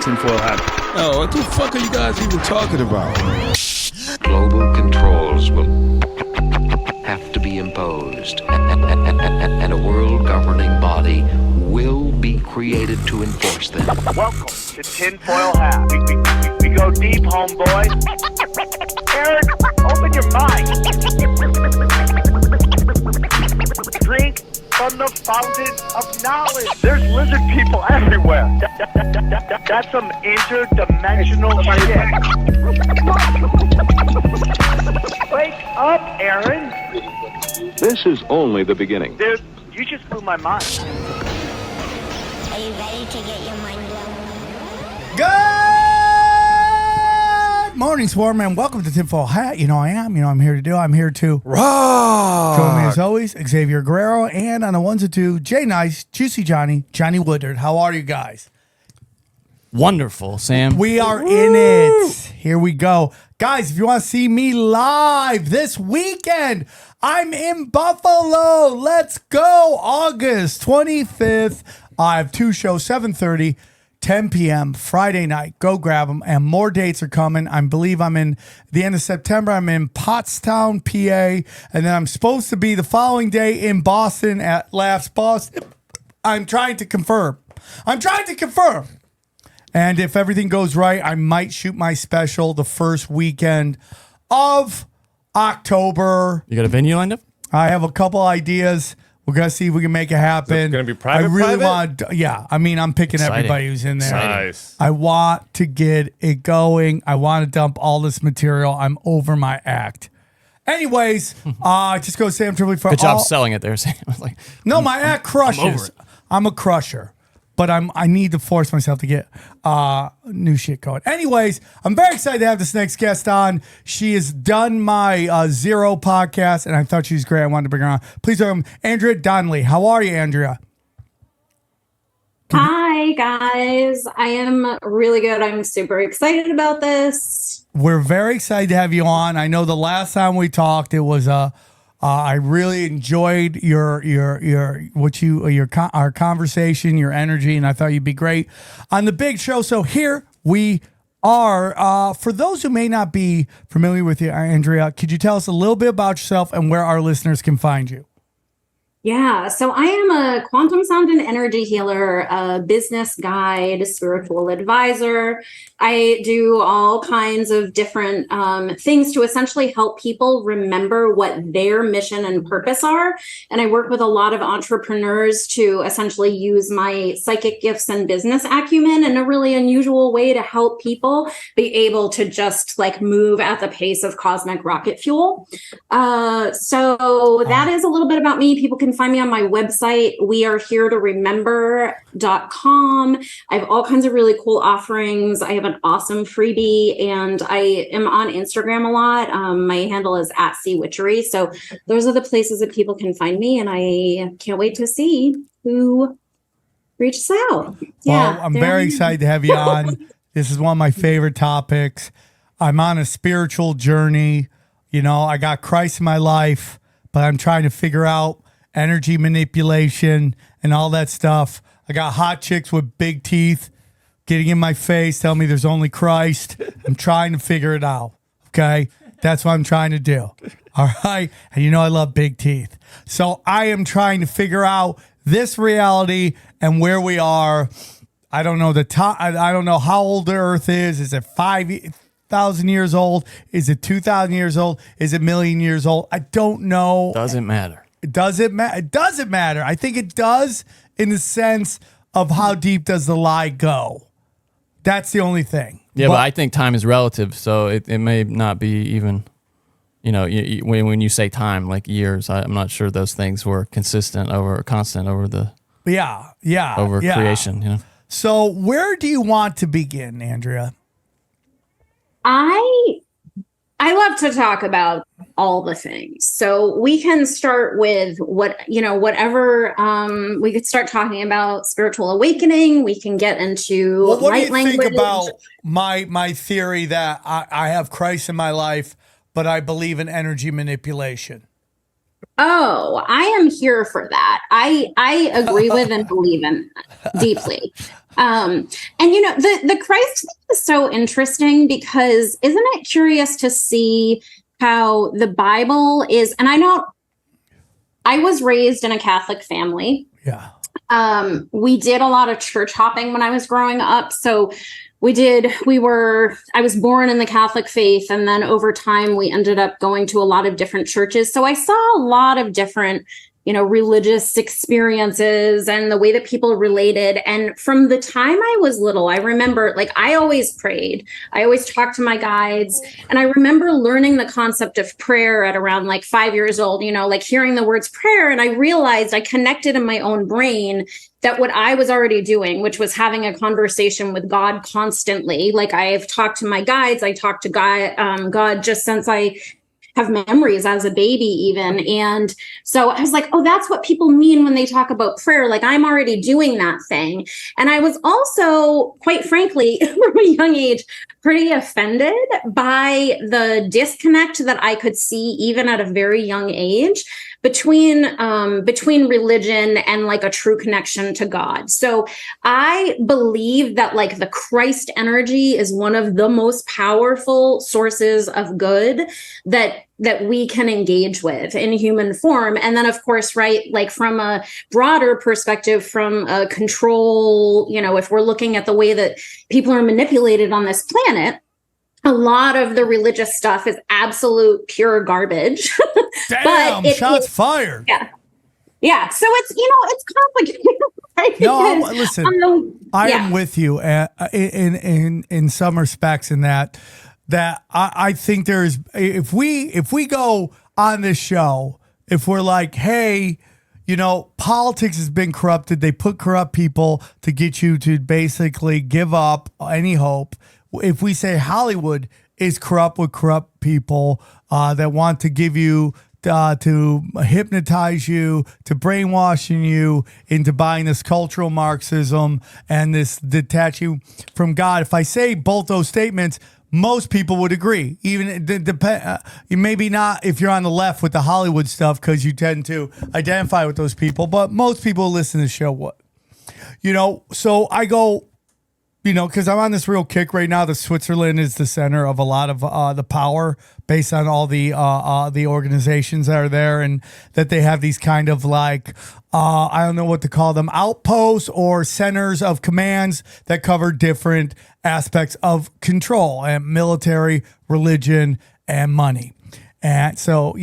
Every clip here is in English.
Tinfoil hat. Oh, what the fuck are you guys even talking about? Global controls will have to be imposed, and a world governing body will be created to enforce them. Welcome to Tinfoil Hat. We go deep, homeboy. Aaron, open your mind. Drink from the fountain of knowledge. There's lizard people everywhere. That's some interdimensional shit. Wake up, Aaron. This is only the beginning. Dude, you just blew my mind. Are you ready to get your mind blown? Good morning, Swarm, and welcome to Tinfoil Hat. You know I am. You know I'm here to do. I'm here to Rock. join me as always, Xavier Guerrero, and on the ones and two, Jay Nice, Juicy Johnny, Johnny Woodard. How are you guys? Wonderful, Sam. We are in it. Here we go. Guys, if you want to see me live this weekend, I'm in Buffalo. Let's go. August 25th. I have two shows, 7:30, 10 p.m. Friday night. Go grab them. And more dates are coming. I believe I'm in the end of September. I'm in Pottstown, PA. And then I'm supposed to be the following day in Boston at Laughs Boston. I'm trying to confirm. And if everything goes right, I might shoot my special the first weekend of October. You got a venue lined up? I have a couple ideas. We're going to see if we can make it happen. Is it gonna be private, I really private? want, yeah. I mean, I'm picking Exciting. everybody who's in there. Nice. I want to get it going. I want to dump all this material. I'm over my act. Anyways, just go to SamTripoli for Good job all. selling it there, Sam. I was like, No, my act crushes. over it. I'm a crusher, but I need to force myself to get new shit going. Anyways, I'm very excited to have this next guest on. She has done my Zero podcast, and I thought she was great. I wanted to bring her on. Please welcome Andrea Donnelly. How are you, Andrea? Hi, guys. I am really good. I'm super excited about this. We're very excited to have you on. I know the last time we talked, it was I really enjoyed our conversation, your energy, and I thought you'd be great on the big show. So here we are. For those who may not be familiar with you, Andrea, could you tell us a little bit about yourself and where our listeners can find you? Yeah, so I am a quantum sound and energy healer, a business guide, spiritual advisor. I do all kinds of different things to essentially help people remember what their mission and purpose are. And I work with a lot of entrepreneurs to essentially use my psychic gifts and business acumen in a really unusual way to help people be able to just like move at the pace of cosmic rocket fuel. So that is a little bit about me. People can find me on my website, weareheretoRemember.com. I have all kinds of really cool offerings. I have an awesome freebie, and I am on Instagram a lot. My handle is @CWitchery. So those are the places that people can find me, and I can't wait to see who reaches out. Well, I'm very excited to have you on. This is one of my favorite topics. I'm on a spiritual journey. You know, I got Christ in my life, but I'm trying to figure out energy manipulation and all that stuff. I got hot chicks with big teeth getting in my face, telling me there's only Christ. I'm trying to figure it out. Okay. That's what I'm trying to do. All right. And you know, I love big teeth. So I am trying to figure out this reality and where we are. I don't know the time. I don't know how old the earth is. Is it 5,000 years old? Is it 2,000 years old? Is it a million years old? I don't know. doesn't matter. Does it matter? It doesn't matter. I think it does in the sense of how deep does the lie go. That's the only thing. Yeah, but I think time is relative, so it may not be even, you know, when you say time, like years, I'm not sure those things were constant over the creation, you know. So where do you want to begin, Andrea? I love to talk about all the things. So we can start with whatever, we could start talking about spiritual awakening. We can get into what light do you language. think about my theory that I have Christ in my life, but I believe in energy manipulation? Oh, I am here for that. I agree with and believe in deeply. And the Christ thing is so interesting because isn't it curious to see how the Bible is, and I know I was raised in a Catholic family. Yeah. We did a lot of church hopping when I was growing up. So I was born in the Catholic faith. And then over time, we ended up going to a lot of different churches. So I saw a lot of different, religious experiences and the way that people related. And from the time I was little, I remember I always prayed. I always talked to my guides. And I remember learning the concept of prayer at around 5 years old, hearing the words prayer. And I realized I connected in my own brain that what I was already doing, which was having a conversation with God constantly. I've talked to my guides, I talked to God just since I have memories as a baby even. And so I was like, oh, that's what people mean when they talk about prayer. I'm already doing that thing. And I was also, quite frankly, from a young age, pretty offended by the disconnect that I could see even at a very young age between religion and a true connection to God. So I believe that the Christ energy is one of the most powerful sources of good that we can engage with in human form. And then of course, right, from a broader perspective, from a control, if we're looking at the way that people are manipulated on this planet, a lot of the religious stuff is absolute pure garbage. Damn, shots fired. Yeah. Yeah. So it's complicated. Right? No, listen, I yeah. am with you in some respects in that I think there's, if we go on this show, if we're like, hey, politics has been corrupted. They put corrupt people to get you to basically give up any hope. If we say Hollywood is corrupt with corrupt people that want to give you, to hypnotize you, to brainwashing you into buying this cultural Marxism and this detach you from God. If I say both those statements, most people would agree. Even maybe not if you're on the left with the Hollywood stuff because you tend to identify with those people, but most people who listen to the show would. So I go, because I'm on this real kick right now that Switzerland is the center of a lot of the power based on all the organizations that are there, and that they have these kind of I don't know what to call them, outposts or centers of commands that cover different aspects of control and military, religion, and money. And so,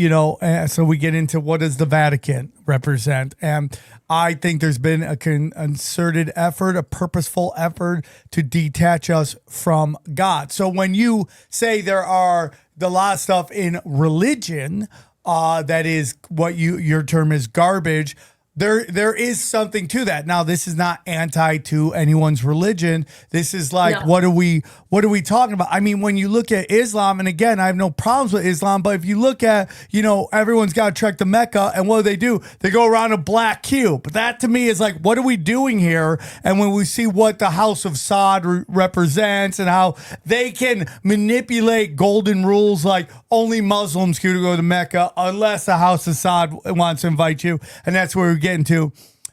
so we get into what does the Vatican represent? And I think there's been a concerted effort, a purposeful effort to detach us from God. So when you say there are a lot of stuff in religion that is what your term is garbage, there is something to that. Now, this is not anti to anyone's religion. This is no. What are we talking about? I mean, when you look at Islam, and again, I have no problems with Islam, but if you look at, everyone's got to trek to Mecca, and what do? They go around a black cube. That to me is what are we doing here? And when we see what the House of Saud represents and how they can manipulate golden rules, only Muslims can go to Mecca unless the House of Saud wants to invite you. And that's where we get into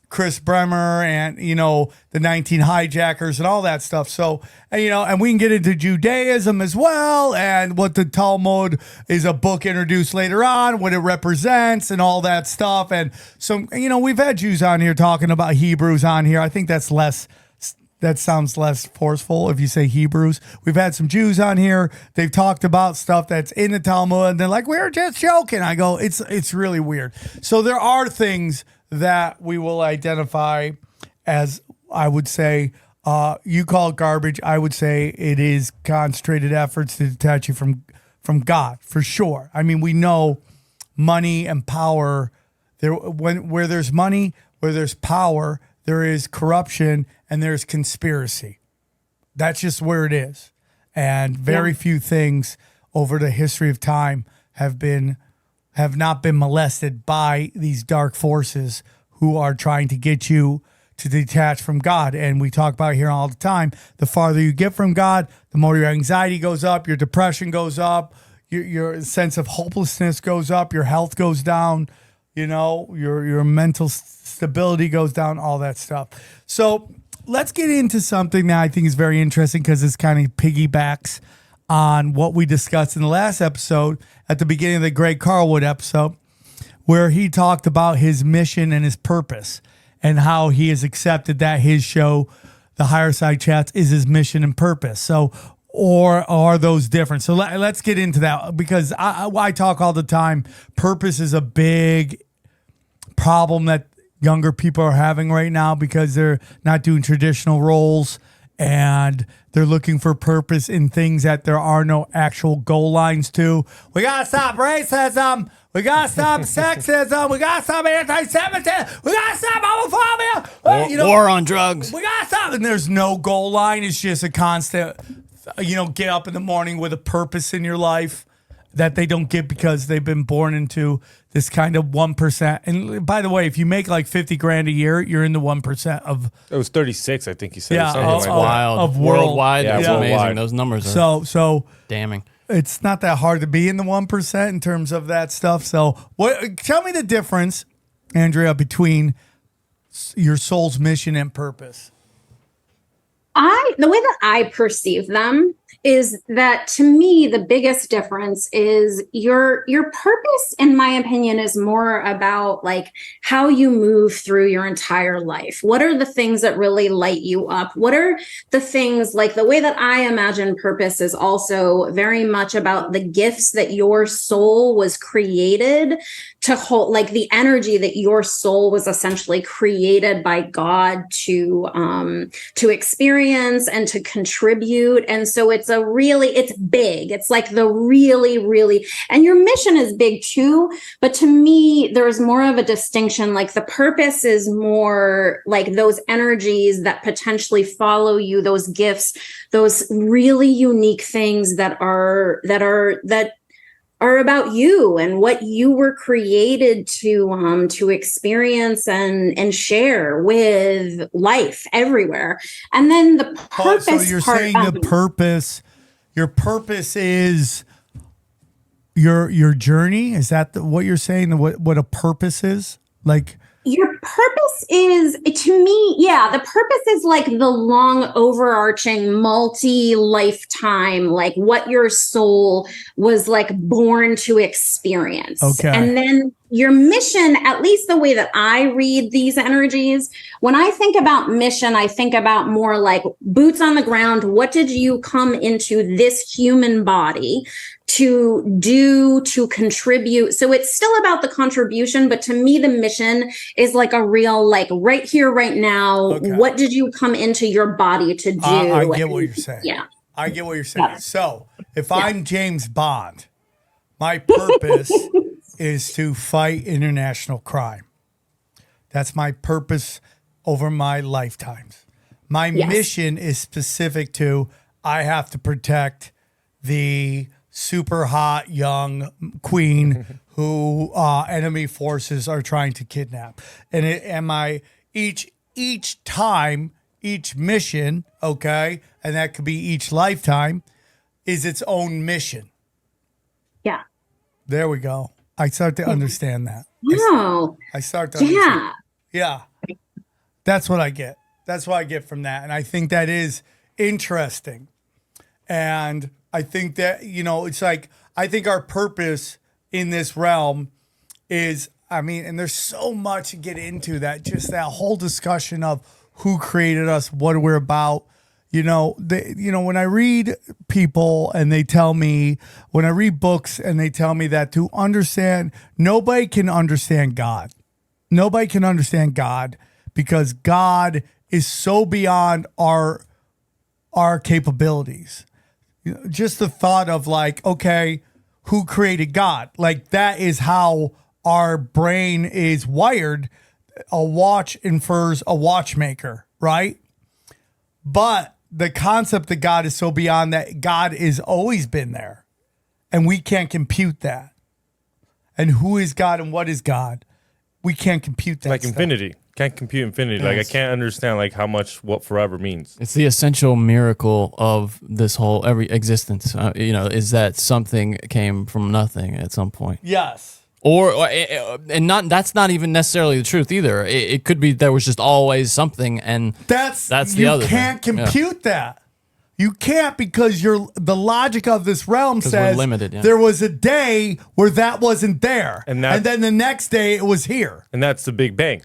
Chris Bremer and, the 19 hijackers and all that stuff. So, and we can get into Judaism as well, and what the Talmud is a book introduced later on, what it represents and all that stuff. And so, we've had Jews on here talking about Hebrews on here. I think that sounds less forceful if you say Hebrews. We've had some Jews on here. They've talked about stuff that's in the Talmud, and they're like, we were just joking. I go, it's really weird. So there are things that we will identify as, I would say, you call it garbage. I would say it is concentrated efforts to detach you from God, for sure. I mean, we know money and power. Where there's money, where there's power, there is corruption and there's conspiracy. That's just where it is. And very few things over the history of time have not been molested by these dark forces who are trying to get you to detach from God. And we talk about it here all the time. The farther you get from God, the more your anxiety goes up, your depression goes up, your sense of hopelessness goes up, your health goes down. your mental stability goes down, all that stuff. So let's get into something that I think is very interesting because this kind of piggybacks on what we discussed in the last episode at the beginning of the Greg Carlwood episode, where he talked about his mission and his purpose and how he has accepted that his show, The Higher Side Chats, is his mission and purpose. So, or are those different? So let's get into that because I talk all the time. Purpose is a big problem that younger people are having right now because they're not doing traditional roles and they're looking for purpose in things that there are no actual goal lines to. We got to stop racism. We got to stop sexism. We got to stop anti-Semitism. We got to stop homophobia. War on drugs. We got to stop. And there's no goal line. It's just a constant, get up in the morning with a purpose in your life that they don't get because they've been born into this kind of 1%. And by the way, if you make like 50 grand a year, you're in the 1% of. It was 36, I think you said. Yeah, something like Wild. Of worldwide. Yeah, It's worldwide. amazing. Those numbers are So damning. it's not that hard to be in the 1% in terms of that stuff. So tell me the difference, Andrea, between your soul's mission and purpose. The way that I perceive them is that, to me, the biggest difference is your purpose, in my opinion, is more about like how you move through your entire life. What are the things that really light you up? What are the things, like the way that I imagine purpose is also very much about the gifts that your soul was created to hold, like the energy that your soul was essentially created by God to experience and to contribute. And so it's big. It's like the really, and your mission is big too. But to me, there's more of a distinction. Like the purpose is more like those energies that potentially follow you, those gifts, those really unique things that are about you and what you were created to experience and share with life everywhere. And then the purpose. So you're saying the purpose, your purpose is your journey? Is that what you're saying? What a purpose is? Like your purpose is, to me, the purpose is like the long overarching multi-lifetime, like what your soul was like born to experience. Okay. And then your mission, at least the way that I read these energies, when I think about mission, I think about more like boots on the ground. What did you come into this human body to do, to contribute? So it's still about the contribution, but to me, the mission is like a real, like right here, right now. Okay. What did you come into your body to do? I get what you're saying. Yeah. I get what you're saying. Yeah. So if I'm James Bond, my purpose is to fight international crime. That's my purpose over my lifetimes. My mission is specific to I have to protect the super hot young queen who enemy forces are trying to kidnap. And each time, each mission, okay, and that could be each lifetime, is its own mission. Yeah. There we go. I start to understand that. Wow. I start to understand. Yeah. Yeah. That's what I get. That's what I get from that. And I think that is interesting. And I think that, it's like, I think our purpose in this realm is, and there's so much to get into that, just that whole discussion of who created us, what we're about. When I read people and they tell me, when I read books and they tell me that to understand, nobody can understand God. Nobody can understand God because God is so beyond our capabilities. Just the thought of like, okay, who created God? Like that is how our brain is wired. A watch infers a watchmaker, right? But the concept of God is so beyond that. God has always been there and we can't compute that. And who is God and what is God? We can't compute that. Like stuff. infinity. Can't compute infinity. Yes. Like I can't understand like how much what forever means. It's the essential miracle of this every existence. Is that something came from nothing at some point. Yes. and not that's not even necessarily the truth either. It could be there was just always something, and that's the you other can't thing. compute that. You can't, because the logic of this realm says we're limited, there was a day where that wasn't there, and then the next day it was here. And that's the Big Bang.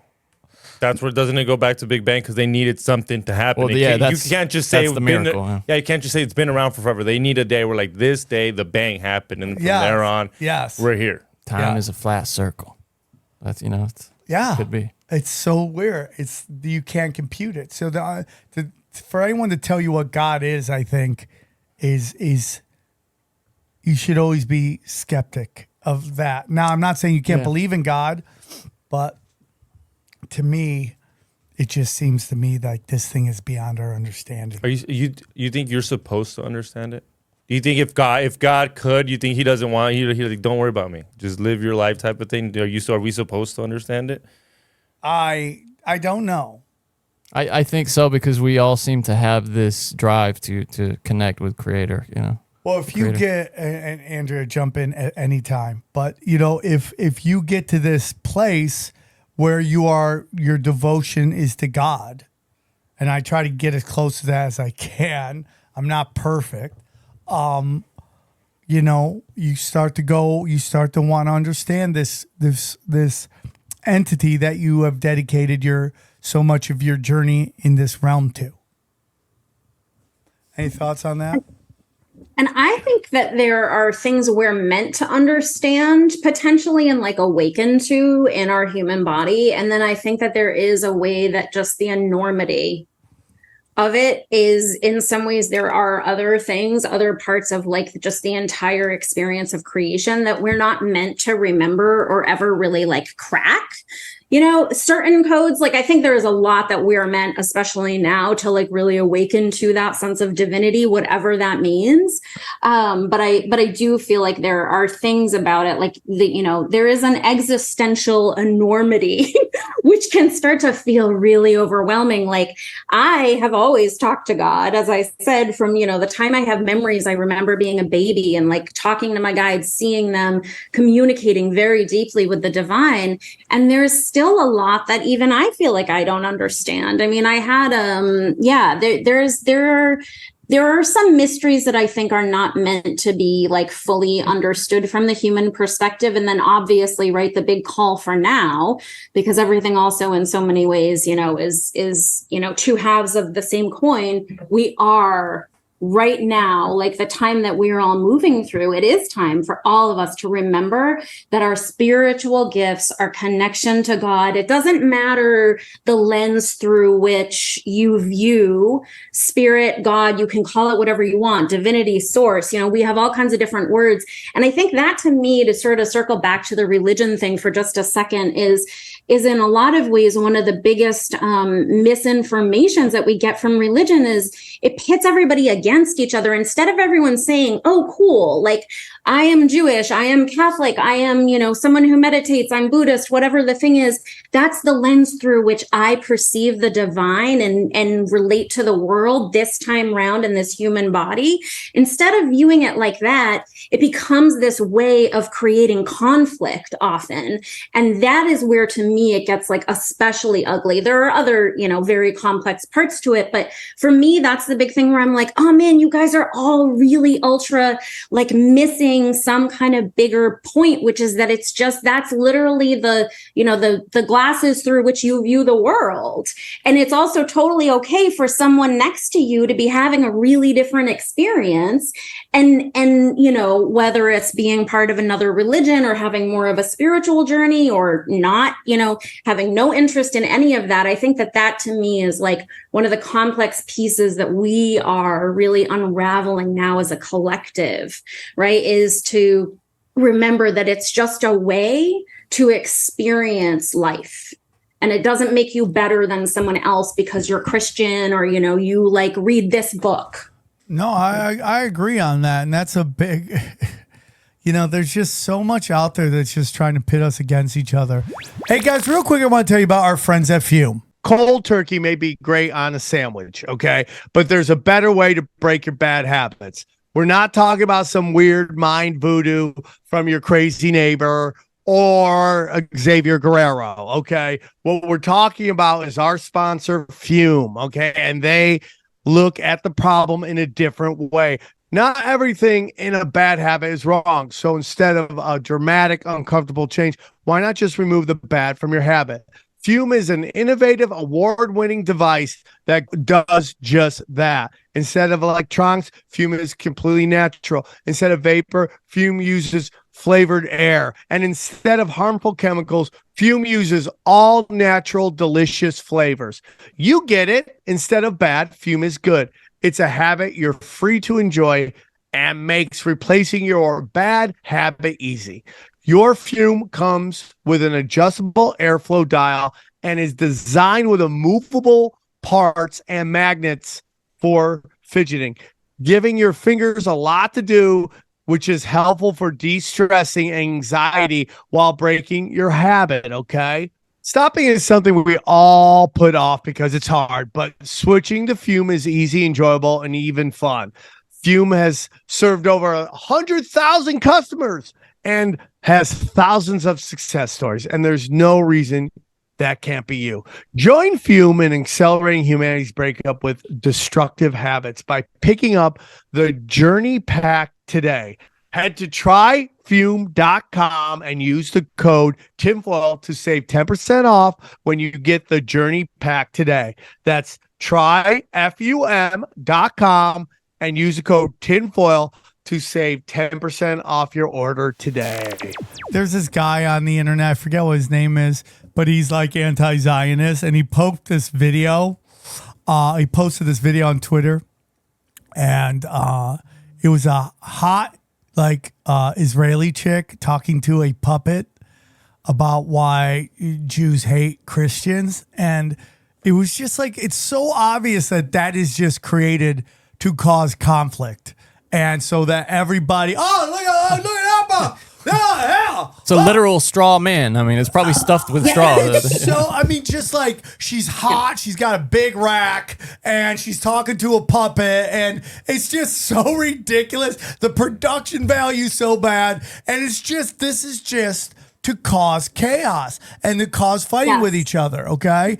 That's where, doesn't it go back to Big Bang, because they needed something to happen. Well, yeah, you can't just say that's the miracle. you can't just say it's been around for forever. They need a day where, like, this day the bang happened, and from there on, we're here. Time is a flat circle. That's could be. It's so weird. You can't compute it. So for anyone to tell you what God is, I think is you should always be skeptic of that. Now, I'm not saying you can't believe in God, but to me, it just seems to me like this thing is beyond our understanding. Are you think you're supposed to understand it? Do you think if God could, you think He doesn't want you? He's like, don't worry about me, just live your life, type of thing. Are we supposed to understand it? I don't know. I think so, because we all seem to have this drive to connect with Creator. Well, if you get, and Andrea, jump in at any time, but if you get to this place where your devotion is to God, and I try to get as close to that as I can. I'm not perfect. You start to want to understand this entity that you have dedicated so much of your journey in this realm to. Any thoughts on that? And I think that there are things we're meant to understand potentially and like awaken to in our human body. And then I think that there is a way that just the enormity of it is, in some ways, there are other parts of like just the entire experience of creation that we're not meant to remember or ever really like crack. Certain codes, like I think there is a lot that we're meant, especially now, to like really awaken to that sense of divinity, whatever that means. But I do feel like there are things about it, like there is an existential enormity, which can start to feel really overwhelming. Like I have always talked to God, as I said, from, the time I have memories. I remember being a baby and like talking to my guides, seeing them, communicating very deeply with the divine. And there's still a lot that even I feel like I don't understand. I mean, I had, there are some mysteries that I think are not meant to be like fully understood from the human perspective. And then obviously, right, the big call for now, because everything also in so many ways, is two halves of the same coin. We are right now, like the time that we're all moving through, it is time for all of us to remember that our spiritual gifts, our connection to God, it doesn't matter the lens through which you view spirit, God, you can call it whatever you want, divinity, source, we have all kinds of different words. And I think that, to me, to sort of circle back to the religion thing for just a second, is in a lot of ways one of the biggest misinformations that we get from religion is it pits everybody against each other, instead of everyone saying, oh, cool, like I am Jewish, I am Catholic, I am, someone who meditates, I'm Buddhist, whatever the thing is. That's the lens through which I perceive the divine and relate to the world this time round in this human body. Instead of viewing it like that, it becomes this way of creating conflict often. And that is where, to me, it gets like especially ugly. There are other, very complex parts to it. But for me, that's the big thing where I'm like, oh man, you guys are all really ultra like missing some kind of bigger point, which is that that's literally the glasses through which you view the world. And it's also totally okay for someone next to you to be having a really different experience. And whether it's being part of another religion or having more of a spiritual journey or not, having no interest in any of that, I think that to me is like one of the complex pieces that we are really unraveling now as a collective, right? Is to remember that it's just a way to experience life. And it doesn't make you better than someone else because you're Christian or, you like read this book. No, I agree on that. And that's a big, there's just so much out there that's just trying to pit us against each other. Hey guys, real quick, I want to tell you about our friends at Fume. Cold turkey may be great on a sandwich, okay? But there's a better way to break your bad habits. We're not talking about some weird mind voodoo from your crazy neighbor or Xavier Guerrero. Okay. What we're talking about is our sponsor, Fume. Okay. And they look at the problem in a different way. Not everything in a bad habit is wrong. So instead of a dramatic, uncomfortable change, why not just remove the bad from your habit? Fume is an innovative, award-winning device that does just that. Instead of electronics, Fume is completely natural. Instead of vapor, Fume uses flavored air. And instead of harmful chemicals, Fume uses all natural, delicious flavors. You get it. Instead of bad, Fume is good. It's a habit you're free to enjoy and makes replacing your bad habit easy. Your Fume comes with an adjustable airflow dial and is designed with a movable parts and magnets for fidgeting, giving your fingers a lot to do, which is helpful for de-stressing anxiety while breaking your habit, okay? Stopping is something we all put off because it's hard, but switching to Fume is easy, enjoyable, and even fun. Fume has served over 100,000 customers and has thousands of success stories, and there's no reason that can't be you. Join Fume in accelerating humanity's breakup with destructive habits by picking up the Journey Pack today. Head to tryfume.com and use the code tinfoil to save 10% off when you get the Journey Pack today. That's tryfum.com and use the code tinfoil to save 10% off your order today. There's this guy on the internet, I forget what his name is, but he's like anti-Zionist, and he posted this video. He posted this video on Twitter, and it was a hot Israeli chick talking to a puppet about why Jews hate Christians. And it was just like, it's so obvious that is just created to cause conflict. And so that everybody, look at that. Hell. It's a literal straw man. I mean, it's probably stuffed with straw. So, I mean, just like she's hot, she's got a big rack, and she's talking to a puppet, and it's just so ridiculous. The production value is so bad, and this is just to cause chaos and to cause fighting with each other. Okay,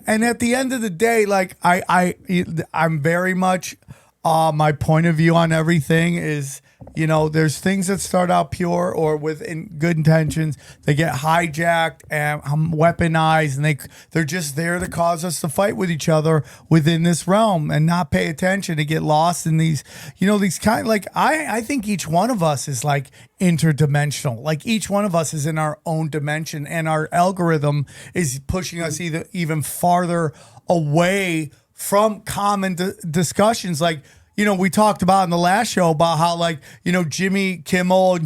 and at the end of the day, like I'm very much my point of view on everything is, you know, there's things that start out pure or with good intentions. They get hijacked and weaponized, and they're just there to cause us to fight with each other within this realm and not pay attention, to get lost in these, you know, these kind, like, I think each one of us is like interdimensional. Like each one of us is in our own dimension, and our algorithm is pushing us even farther away from common discussions. Like, you know, we talked about in the last show about how, like, you know, Jimmy Kimmel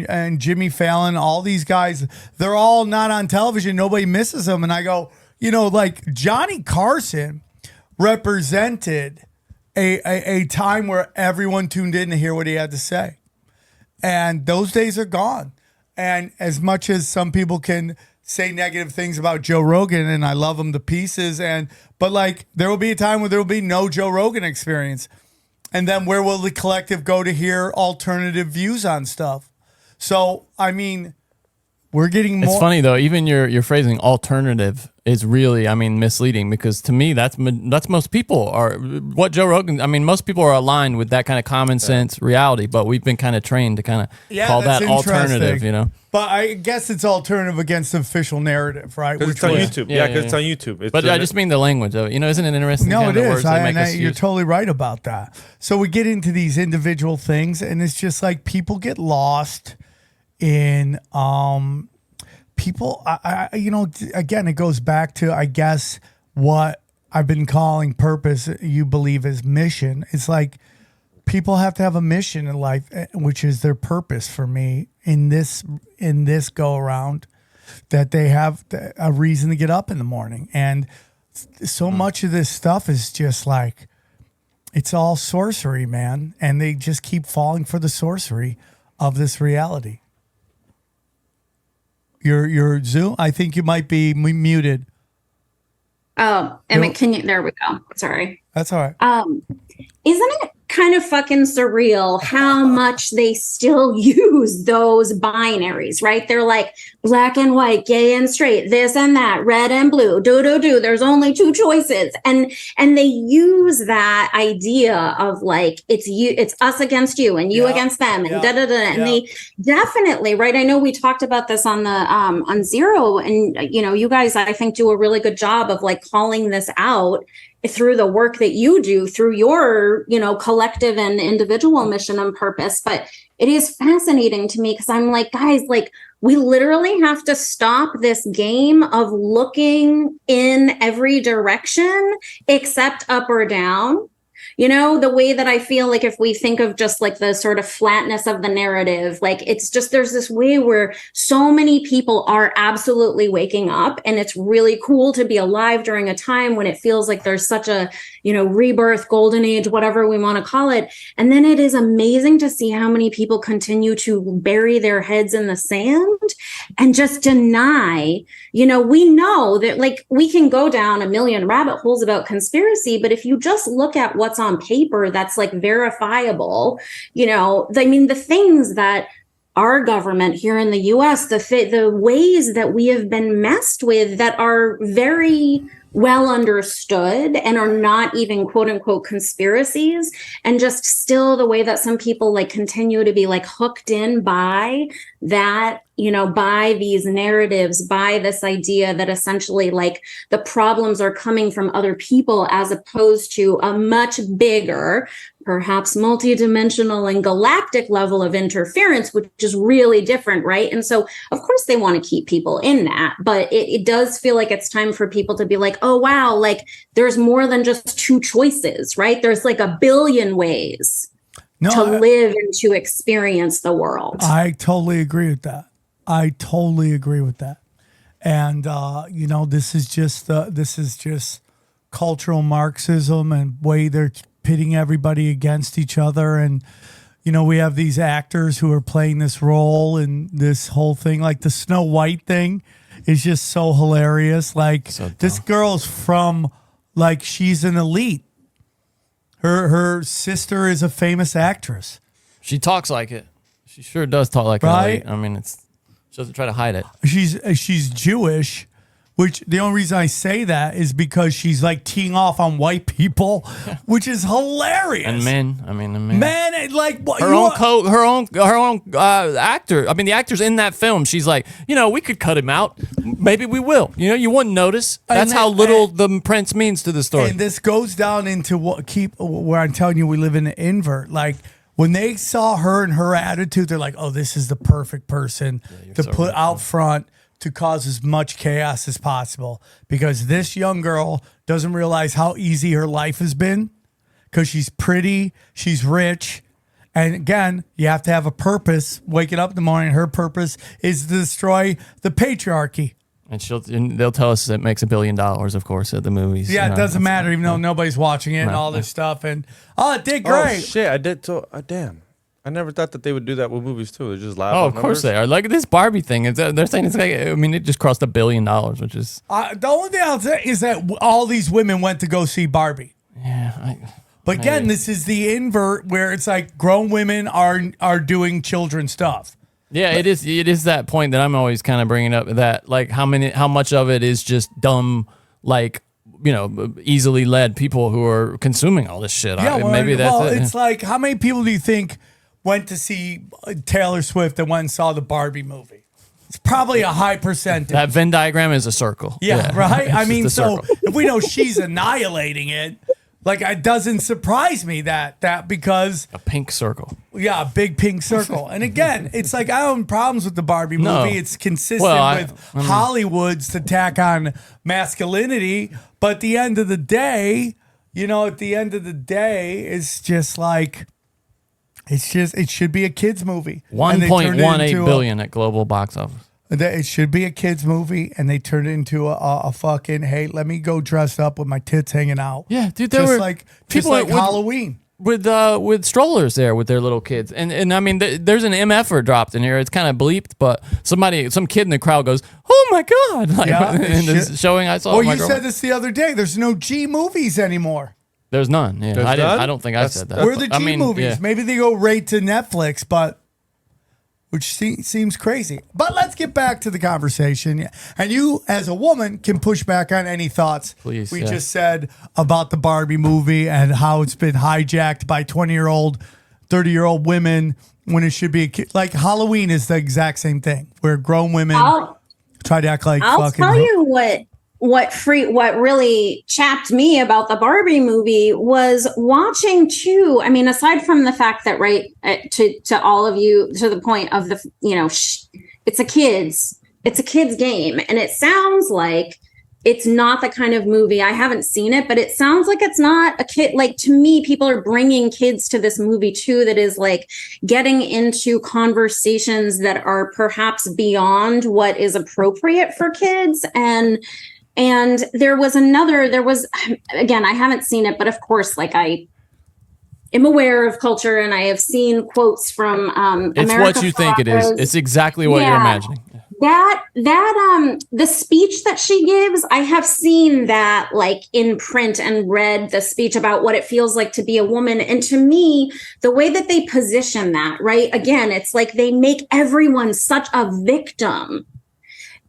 and Jimmy Fallon, all these guys, they're all not on television. Nobody misses them. And I go, you know, like Johnny Carson represented a time where everyone tuned in to hear what he had to say. And those days are gone. And as much as some people can say negative things about Joe Rogan, and I love him to pieces, but like there will be a time where there will be no Joe Rogan experience. And then where will the collective go to hear alternative views on stuff? So, I mean, we're getting more. It's funny though, even your phrasing alternative is really, I mean, misleading, because to me that's most people are what Joe Rogan. I mean, most people are aligned with that kind of common sense reality, but we've been kind of trained to kind of call that alternative, you know. But I guess it's alternative against the official narrative, right? Because it's on YouTube. Yeah, because it's on YouTube. But I just mean the language of it. You know, isn't it interesting? No, it is. You're totally right about that. So we get into these individual things, and it's just like people get lost in people. You know, again, it goes back to, I guess, what I've been calling purpose. You believe is mission. It's like people have to have a mission in life, which is their purpose. For me, in this go around, that they have a reason to get up in the morning. And so much of this stuff is just like, it's all sorcery, man. And they just keep falling for the sorcery of this reality. Your Zoom, I think you might be muted. Oh, can you, there we go. Sorry. That's all right. Isn't it kind of fucking surreal how much they still use those binaries, right? They're like black and white, gay and straight, this and that, red and blue, do. There's only two choices. And they use that idea of like, it's us against you and you against them and And they definitely, right? I know we talked about this on the, on Zero, and, you know, you guys, I think, do a really good job of like calling this out through the work that you do, through your, you know, collective and individual mission and purpose. But it is fascinating to me because I'm like, guys, like, we literally have to stop this game of looking in every direction except up or down. You know, the way that I feel like if we think of just like the sort of flatness of the narrative, like it's just, there's this way where so many people are absolutely waking up, and it's really cool to be alive during a time when it feels like there's such a, you know, rebirth, golden age, whatever we want to call it. And then it is amazing to see how many people continue to bury their heads in the sand and just deny, you know, we know that like we can go down a million rabbit holes about conspiracy, but if you just look at what's on paper that's like verifiable, you know, I mean, the things that our government here in the US, the ways that we have been messed with that are very well understood and are not even quote unquote conspiracies, and just still the way that some people like continue to be like hooked in by that, you know, by these narratives, by this idea that essentially like the problems are coming from other people as opposed to a much bigger, perhaps multidimensional and galactic level of interference, which is really different, right? And so of course they want to keep people in that, but it does feel like it's time for people to be like, oh wow, like there's more than just two choices, right? There's like a billion ways to live and to experience the world. I totally agree with that. And you know, this is just cultural Marxism and way they're pitting everybody against each other. And you know, we have these actors who are playing this role and this whole thing, like the Snow White thing is just so hilarious. Like this girl's from, like, she's an elite. Her sister is a famous actress. She talks like it. She sure does talk like right? it. I mean, she doesn't try to hide it. She's Jewish, which the only reason I say that is because she's like teeing off on white people, which is hilarious. And men. I mean, men, like what? Her own actor. I mean, the actors in that film. She's like, you know, we could cut him out. Maybe we will. You know, you wouldn't notice. That's how little the prince means to the story. And this goes down into where I'm telling you, we live in an invert. Like when they saw her and her attitude, they're like, oh, this is the perfect person to put out front to cause as much chaos as possible, because this young girl doesn't realize how easy her life has been because she's pretty, she's rich. And again, you have to have a purpose. Waking up in the morning, her purpose is to destroy the patriarchy. And they'll tell us it makes $1 billion, of course, at the movies. Yeah, it doesn't matter, even though nobody's watching it and all this stuff. And it did great. Oh, shit, I did too. Damn. I never thought that they would do that with movies too. They just laugh. Oh, of course they are. Like this Barbie thing. They're saying it's like, I mean, it just crossed $1 billion, which is. The only thing I'll say is that all these women went to go see Barbie. Yeah. But again, this is the invert where it's like grown women are doing children stuff. Yeah, it is. It is that point that I'm always kind of bringing up, that like how much of it is just dumb, like, you know, easily led people who are consuming all this shit. Yeah, maybe that's it. It's like, how many people do you think went to see Taylor Swift and went and saw the Barbie movie? It's probably a high percentage. That Venn diagram is a circle. Yeah. Right? I mean, so circle. If we know she's annihilating it, like, it doesn't surprise me that because a pink circle. Yeah, a big pink circle. And again, it's like I don't have problems with the Barbie movie. No. It's consistent with Hollywood's to tack on masculinity. But at the end of the day, you know, it's just like, it should be a kids movie. 1.18 billion at global box office. It should be a kids movie, and they turned it into a fucking, hey, let me go dressed up with my tits hanging out. Yeah, dude, there were people like Halloween with strollers there with their little kids, and I mean, there's an MFer dropped in here. It's kind of bleeped, but some kid in the crowd goes, "Oh my god!" Like, in this showing I saw. Well, you said this the other day. There's no G movies anymore. There's none. Yeah, There's I none? don't think I said that. Where are the G I mean, movies? yeah. Maybe they go right to Netflix, but which seems crazy. But let's get back to the conversation. And you, as a woman, can push back on any thoughts Please, we yeah. just said about the Barbie movie and how it's been hijacked by 20-year-old, 30-year-old women when it should be a kid. Like Halloween is the exact same thing, where grown women try to act like I'll fucking. tell you what really chapped me about the Barbie movie was watching too. I mean, aside from the fact that to all of you, to the point of it's a kids game, and it sounds like it's not the kind of movie. I haven't seen it, but it sounds like it's not a kid. Like, to me, people are bringing kids to this movie too, that is like getting into conversations that are perhaps beyond what is appropriate for kids. And there was, again, I haven't seen it, but of course, like, I am aware of culture, and I have seen quotes from It's America what you think it is. It's exactly what you're imagining. The speech that she gives, I have seen that like in print and read the speech about what it feels like to be a woman. And to me, the way that they position that, right? Again, it's like they make everyone such a victim.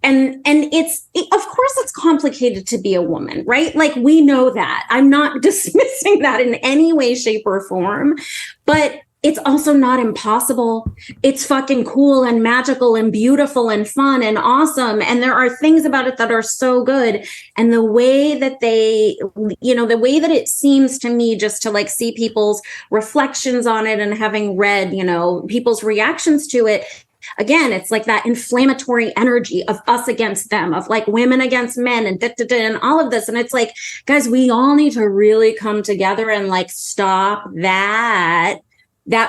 And of course it's complicated to be a woman, right? Like, we know that. I'm not dismissing that in any way, shape, or form, but it's also not impossible. It's fucking cool and magical and beautiful and fun and awesome. And there are things about it that are so good. And the way that the way that it seems to me, just to like see people's reflections on it and having read, people's reactions to it, again, it's like that inflammatory energy of us against them, of like women against men and all of this. And it's like, guys, we all need to really come together and like stop that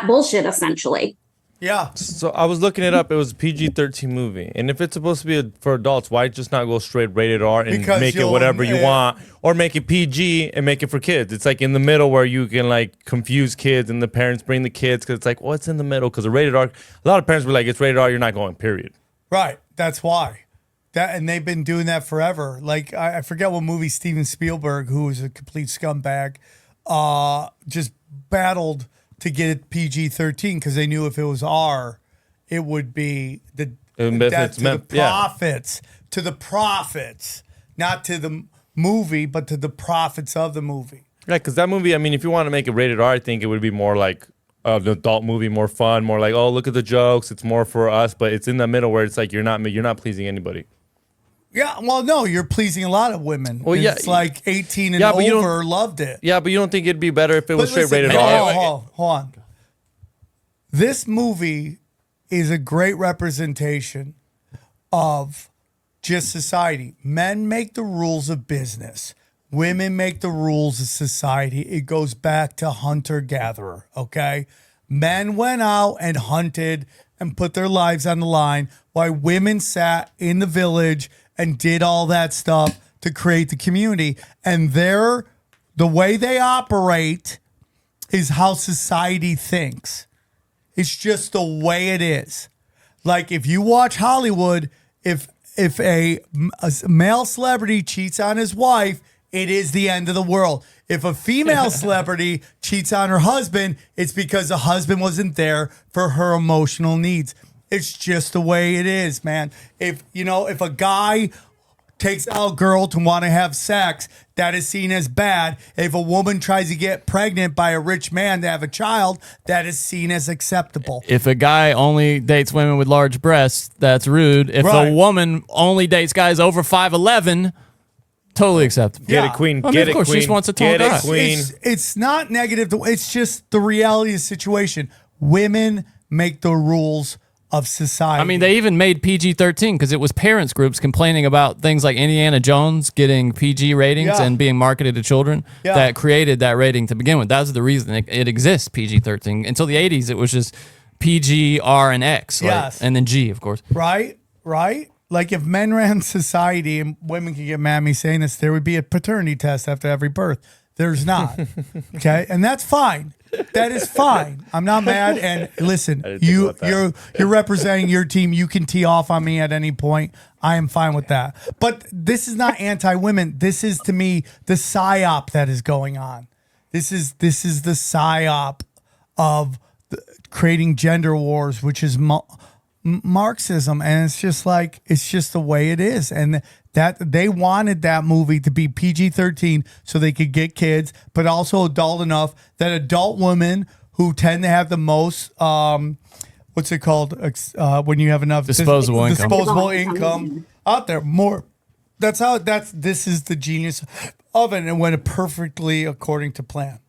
bullshit, essentially. Yeah. So I was looking it up. It was a PG-13 movie, and if it's supposed to be for adults, why just not go straight rated R and Because make it whatever you want, or make it PG and make it for kids? It's like in the middle where you can like confuse kids, and the parents bring the kids because it's like, what's in the middle? Because a rated R, a lot of parents were like, it's rated R, you're not going. Period. Right. That's why. And they've been doing that forever. Like, I forget what movie Steven Spielberg, who was a complete scumbag, just battled to get it PG-13 because they knew if it was R, it would be the profits, not to the movie, but to the profits of the movie. Right, because that movie, I mean, if you want to make it rated R, I think it would be more like an adult movie, more fun, more like, oh, look at the jokes, it's more for us. But it's in the middle where it's like you're not pleasing anybody. Yeah, well, no, you're pleasing a lot of women. Well, yeah, it's like 18 and over loved it. Yeah, but you don't think it'd be better if it was straight rated R? Hold on. This movie is a great representation of just society. Men make the rules of business. Women make the rules of society. It goes back to hunter-gatherer, okay? Men went out and hunted and put their lives on the line while women sat in the village and did all that stuff to create the community. And the way they operate is how society thinks. It's just the way it is. Like, if you watch Hollywood, if a male celebrity cheats on his wife, it is the end of the world. If a female celebrity cheats on her husband, it's because the husband wasn't there for her emotional needs. It's just the way it is, man. If a guy takes out a girl to want to have sex, that is seen as bad. If a woman tries to get pregnant by a rich man to have a child, that is seen as acceptable. If a guy only dates women with large breasts, that's rude. If a woman only dates guys over 5'11", totally acceptable. Get it, queen. Get it, queen. She just wants a tall guy. Queen. It's not negative. It's just the reality of the situation. Women make the rules of society. I mean, they even made PG-13 because it was parents groups complaining about things like Indiana Jones getting PG ratings and being marketed to children that created that rating to begin with. That's the reason it exists, PG-13. Until the 80s, it was just PG, R, and X. And then G, of course. Right? Like, if men ran society, and women could get mad at me saying this, there would be a paternity test after every birth. There's not. Okay? And that's fine. That is fine. I'm not mad. And listen, you're representing your team. You can tee off on me at any point. I am fine with that. But this is not anti-women. This is, to me, the psyop that is going on. This is the psyop of creating gender wars, which is Marxism, and it's just the way it is, and that they wanted that movie to be PG-13 so they could get kids, but also adult enough that adult women who tend to have the most what's it called when you have enough disposable income out there more. This is the genius of it, and it went perfectly according to plan.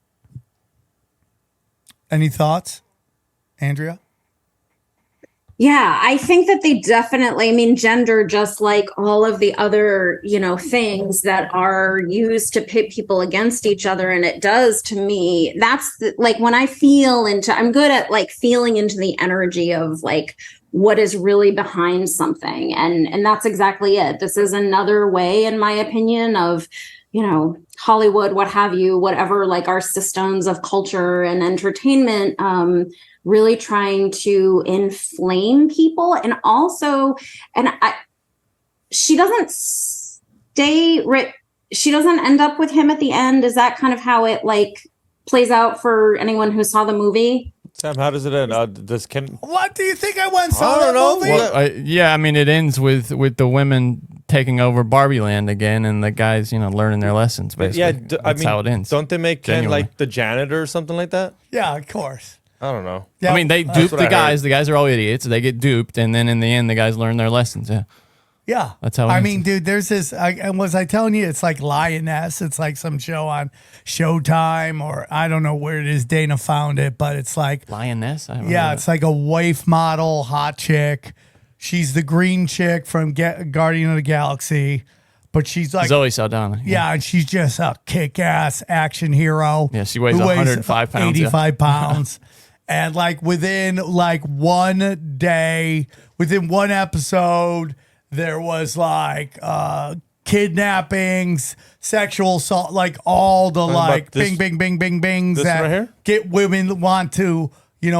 Any thoughts, Andrea? Yeah, I think that they definitely, I mean, gender, just like all of the other, things that are used to pit people against each other. And it does to me, that's like when I'm good at like feeling into the energy of like what is really behind something. And that's exactly it. This is another way, in my opinion, of, Hollywood, what have you, whatever, like our systems of culture and entertainment, really trying to inflame people. And also, she doesn't she doesn't end up with him at the end. Is that kind of how it like plays out for anyone who saw the movie? Sam, how does it end? Does Ken? What do you think I went and saw that movie? Well, it ends with the women taking over Barbie Land again, and the guys, learning their lessons. Basically, that's how it ends. Don't they make Ken like the janitor or something like that? Yeah, of course. I don't know. Yeah, I mean, they dupe the guys. The guys are all idiots. They get duped, and then in the end, the guys learn their lessons. Yeah. Yeah. That's how it I ends. mean, dude, there's this. Was I telling you? It's like Lioness. It's like some show on Showtime, or I don't know where it is. Dana found it, but it's like Lioness? It's like a wife model, hot chick. She's the green chick from Guardian of the Galaxy. But she's like Zoe Saldana. Yeah, and she's just a kick-ass action hero. Yeah, she weighs 105 pounds. 85 pounds. And like within like one day, within one episode, there was like kidnappings, sexual assault, like all the like bing, bing, bing, bing, bings this that right here? get women want to,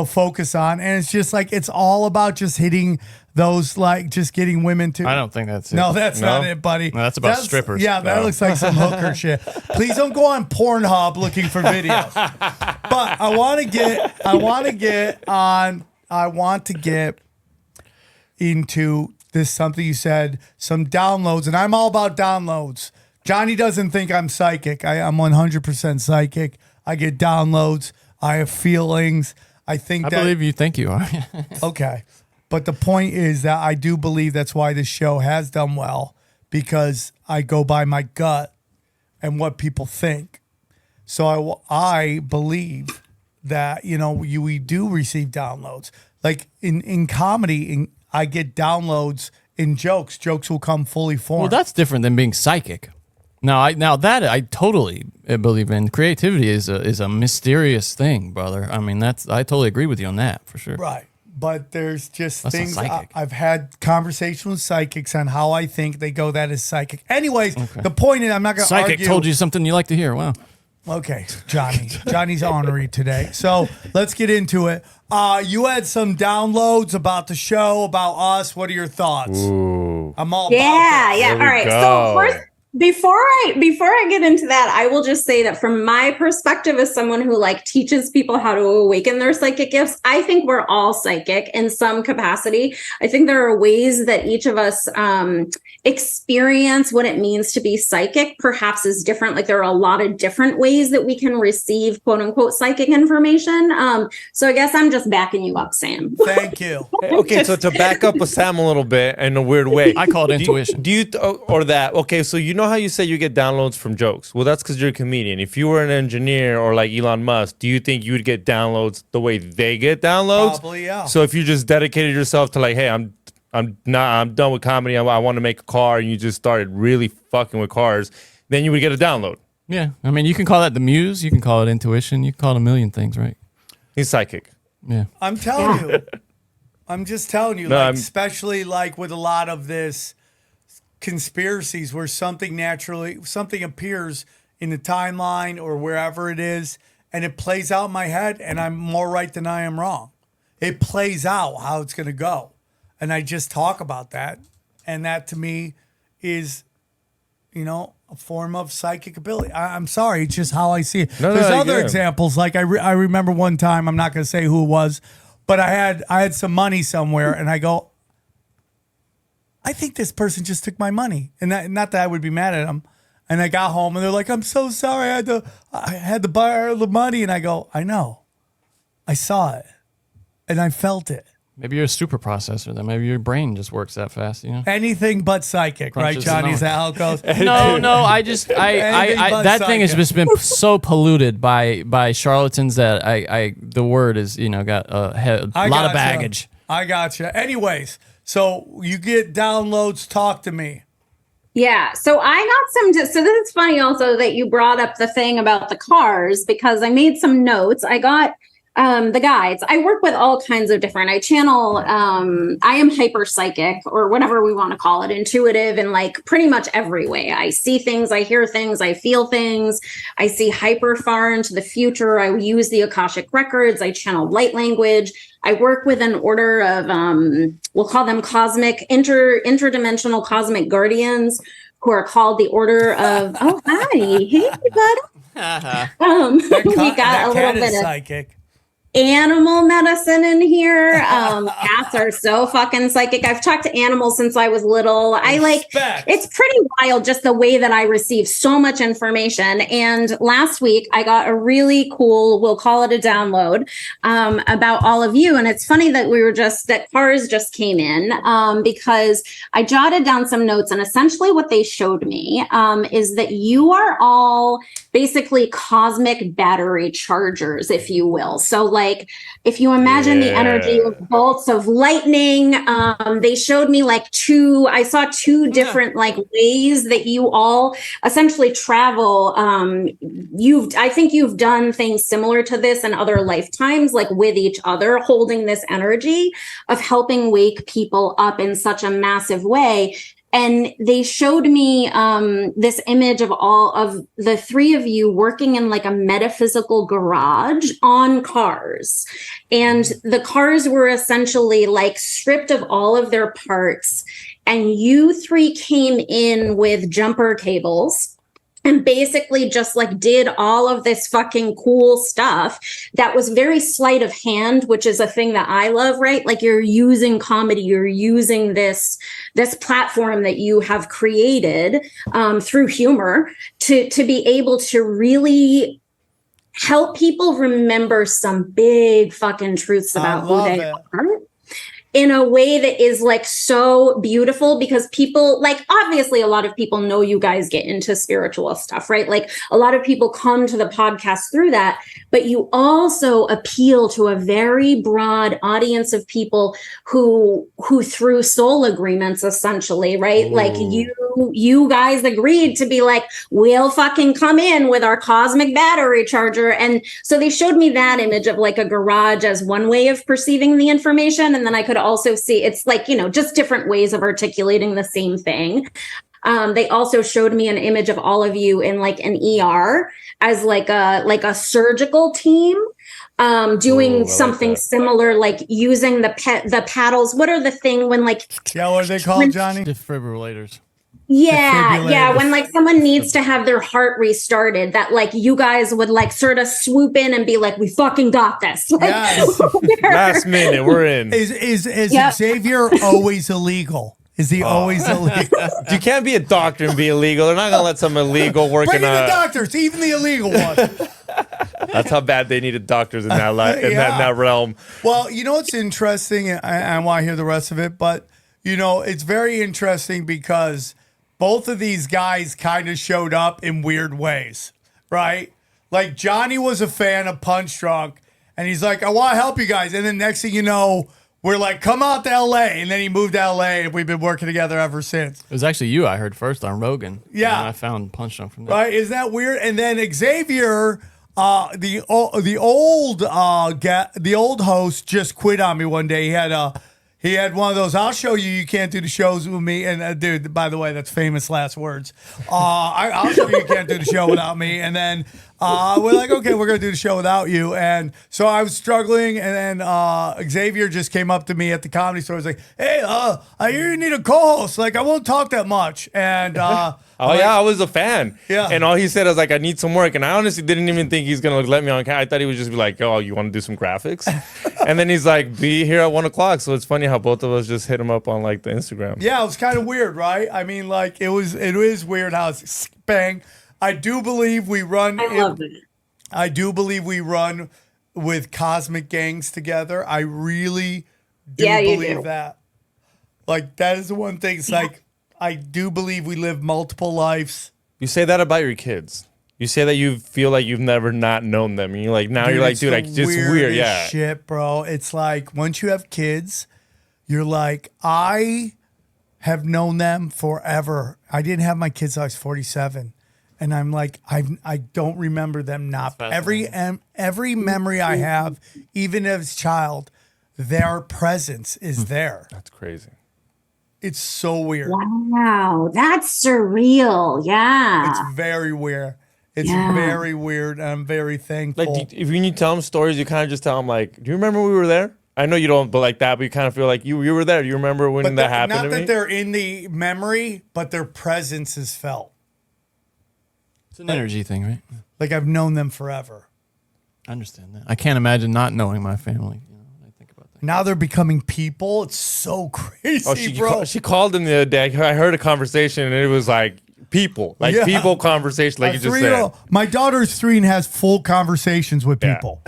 focus on. And it's just like, it's all about just hitting those, like just getting women to. I don't think that's it. No, that's not it, buddy. No, that's about strippers. Yeah, that looks like some hooker shit. Please don't go on Pornhub looking for videos. But I want to get into this, something you said, some downloads, and I'm all about downloads. Johnny doesn't think I'm psychic. I'm 100% psychic. I get downloads. I have feelings. I believe you think you are. Okay. But the point is that I do believe that's why this show has done well, because I go by my gut and what people think. So I believe that, we do receive downloads. Like in comedy, I get downloads in jokes. Jokes will come fully formed. Well, that's different than being psychic. Now that I totally believe in. Creativity is a mysterious thing, brother. I mean, I totally agree with you on that for sure. Right. But there's just That's things not psychic. I've had conversations with psychics on how I think they go. That is psychic. Anyways, the point is, I'm not going to argue. Psychic told you something you like to hear. Wow. Okay, Johnny. Johnny's ornery today. So let's get into it. You had some downloads about the show, about us. What are your thoughts? Ooh. I'm all about that. Yeah. All right. So first, before I get into that, I will just say that from my perspective as someone who like teaches people how to awaken their psychic gifts, I think we're all psychic in some capacity. I think there are ways that each of us experience what it means to be psychic perhaps is different. Like there are a lot of different ways that we can receive quote unquote psychic information. So I guess I'm just backing you up, Sam. Thank you. Okay, so to back up with Sam a little bit in a weird way. I call it intuition. Okay, so how you say you get downloads from jokes? Well, that's because you're a comedian. If you were an engineer or like Elon Musk, do you think you would get downloads the way they get downloads? Probably, yeah. So if you just dedicated yourself to like, hey, I'm done with comedy. I want to make a car, and you just started really fucking with cars, then you would get a download. Yeah. I mean, you can call that the muse. You can call it intuition. You can call it a million things, right? He's psychic. Yeah. I'm telling you. I'm just telling you, No, especially like with a lot of this conspiracies where something appears in the timeline or wherever it is, and it plays out in my head, and I'm more right than I am wrong. It plays out how it's going to go. And I just talk about that. And that to me is, a form of psychic ability. I'm sorry, it's just how I see it. No, There's you other get it. examples. Like I remember one time, I'm not going to say who it was, but I had some money somewhere, and I go, I think this person just took my money, and not that I would be mad at them. And I got home, and they're like, "I'm so sorry. I had to borrow the money." And I go, "I know, I saw it, and I felt it. Maybe you're a super processor. Then maybe your brain just works that fast. You know. Anything but psychic, right, Crunches Johnny? the Is that how it goes? No. I just Anything but that thing has psychic. just been so polluted by charlatans that the word is got a lot of gotcha. baggage. I gotcha. Anyways, so you get downloads. Talk to me. Yeah. So I got some. So this is funny also that you brought up the thing about the cars because I made some notes. I got the guides. I work with all kinds of different. I channel. I am hyper psychic or whatever we want to call it, intuitive in like pretty much every way. I see things. I hear things. I feel things. I see hyper far into the future. I use the Akashic records. I channel light language. I work with an order of, we'll call them cosmic, interdimensional cosmic guardians, who are called the Order of. Oh, hi, hey, bud. We got a little bit of psychic. animal medicine in here. Cats are so fucking psychic. I've talked to animals since I was little. It's pretty wild just the way that I receive so much information. And last week I got a really cool, we'll call it a download, about all of you. And it's funny that that cars just came in, because I jotted down some notes, and essentially what they showed me, is that you are all basically cosmic battery chargers, if you will. So like, if you imagine the energy of bolts of lightning, they showed me I saw two different like ways that you all essentially travel. I think you've done things similar to this in other lifetimes, like with each other, holding this energy of helping wake people up in such a massive way. And they showed me this image of all of the three of you working in like a metaphysical garage on cars. And the cars were essentially like stripped of all of their parts. And you three came in with jumper cables and basically just like did all of this fucking cool stuff that was very sleight of hand, which is a thing that I love, right? Like you're using comedy, you're using this platform that you have created through humor to be able to really help people remember some big fucking truths about who they are. In a way that is like so beautiful, because people, like, obviously a lot of people know you guys get into spiritual stuff, right? Like a lot of people come to the podcast through that, but you also appeal to a very broad audience of people who through soul agreements, essentially, right? Ooh. Like you guys agreed to be like, we'll fucking come in with our cosmic battery charger. And so they showed me that image of like a garage as one way of perceiving the information. And then I could also see it's like, just different ways of articulating the same thing. They also showed me an image of all of you in like an ER as like a surgical team, doing something similar, like using the paddles. What are the thing when like, yeah, what are they called, Johnny? Defibrillators. Yeah. When like someone needs to have their heart restarted, that like you guys would like sort of swoop in and be like, we fucking got this. Like, yes. Last minute, we're in. Is Xavier always illegal? Is he always illegal? You can't be a doctor and be illegal. They're not gonna let some illegal work Bring in in the doctors, even the illegal ones. That's how bad they needed doctors in that realm. Well, what's interesting, and I want to hear the rest of it, but it's very interesting because both of these guys kind of showed up in weird ways, right? Like Johnny was a fan of Punch Drunk, and he's like, I want to help you guys. And then next thing you know, we're like, come out to LA. And then he moved to LA, and we've been working together ever since. It was actually you I heard first on Rogan. Yeah. And I found Punch Drunk from there. Right? Isn't that weird? And then Xavier, the old host, just quit on me one day. He had one of those, I'll show you can't do the shows with me. And dude, by the way, that's famous last words. I'll show you can't do the show without me. And then We're like, okay, we're gonna do the show without you. And so I was struggling, and then Xavier just came up to me at the Comedy Store. He was like, hey, I hear you need a co-host. Like, I won't talk that much. And I was a fan. Yeah. And all he said was like, I need some work. And I honestly didn't even think he's gonna let me on camera. I thought he would just be like, oh, you want to do some graphics? And then he's like, be here at 1:00. So it's funny how both of us just hit him up on like the Instagram. yeah, it was kind of weird, right? I mean, like, it is weird how it's bang. I do believe we run. I love it. I do believe we run with Cosmic Gangs together. I really do Yeah, you believe do. that. Like, that is the one thing. It's like, I do believe we live multiple lives. You say that about your kids. You say that you feel like you've never not known them. And you're like, now you're like, it's dude, the like, just weird. weirdest Yeah. shit, bro. It's like, once you have kids, you're like, I have known them forever. I didn't have my kids till I was 47. And I'm like, I don't remember them not. Every memory I have, even as a child, their presence is there. That's crazy. It's so weird. Wow, that's surreal. Yeah. It's very weird. It's Yeah. very weird. And I'm very thankful. Like, if you tell them stories, you kind of just tell them like, do you remember we were there? I know you don't, but like that, but you kind of feel like you were there. Do you remember when that happened not to that me? they're in the memory, but their presence is felt. It's an energy thing, right? Like, I've known them forever. I understand that. I can't imagine not knowing my family. You know, when I think about that. Now they're becoming people. It's so crazy, Oh, bro. she called him the other day. I heard a conversation and it was like people, like Yeah. people conversation, like A you just said. 3-year-old. My daughter's 3 and has full conversations with Yeah. people.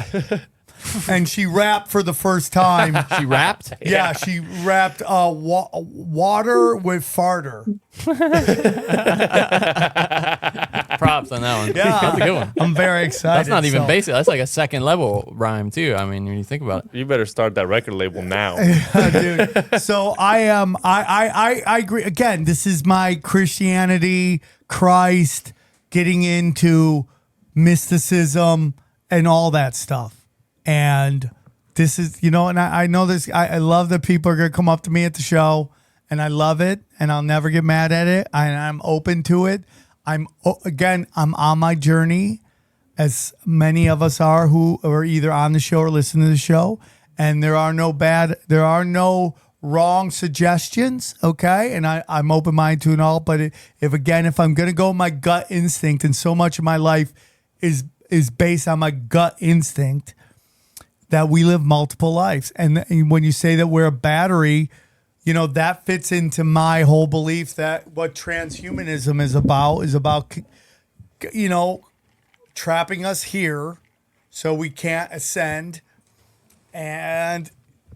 And she rapped for the first time. She rapped? Yeah, she rapped water with farter. Props on that one. Yeah. That's a good one. I'm very excited. That's not even so- basic. That's like a second level rhyme too. I mean, when you think about it. You better start that record label now. Dude. So I agree. Again, this is my Christianity, Christ, getting into mysticism and all that stuff. And this is, you know, and I know this, I love that people are going to come up to me at the show, and I love it, and I'll never get mad at it. I'm open to it. I'm on my journey, as many of us are who are either on the show or listen to the show. And there are no wrong suggestions, okay? And I'm open-minded to it all. But if I'm going to go with my gut instinct, and so much of my life is based on my gut instinct, that we live multiple lives. And when you say that we're a battery, you know, that fits into my whole belief that what transhumanism is about, you know, trapping us here so we can't ascend, and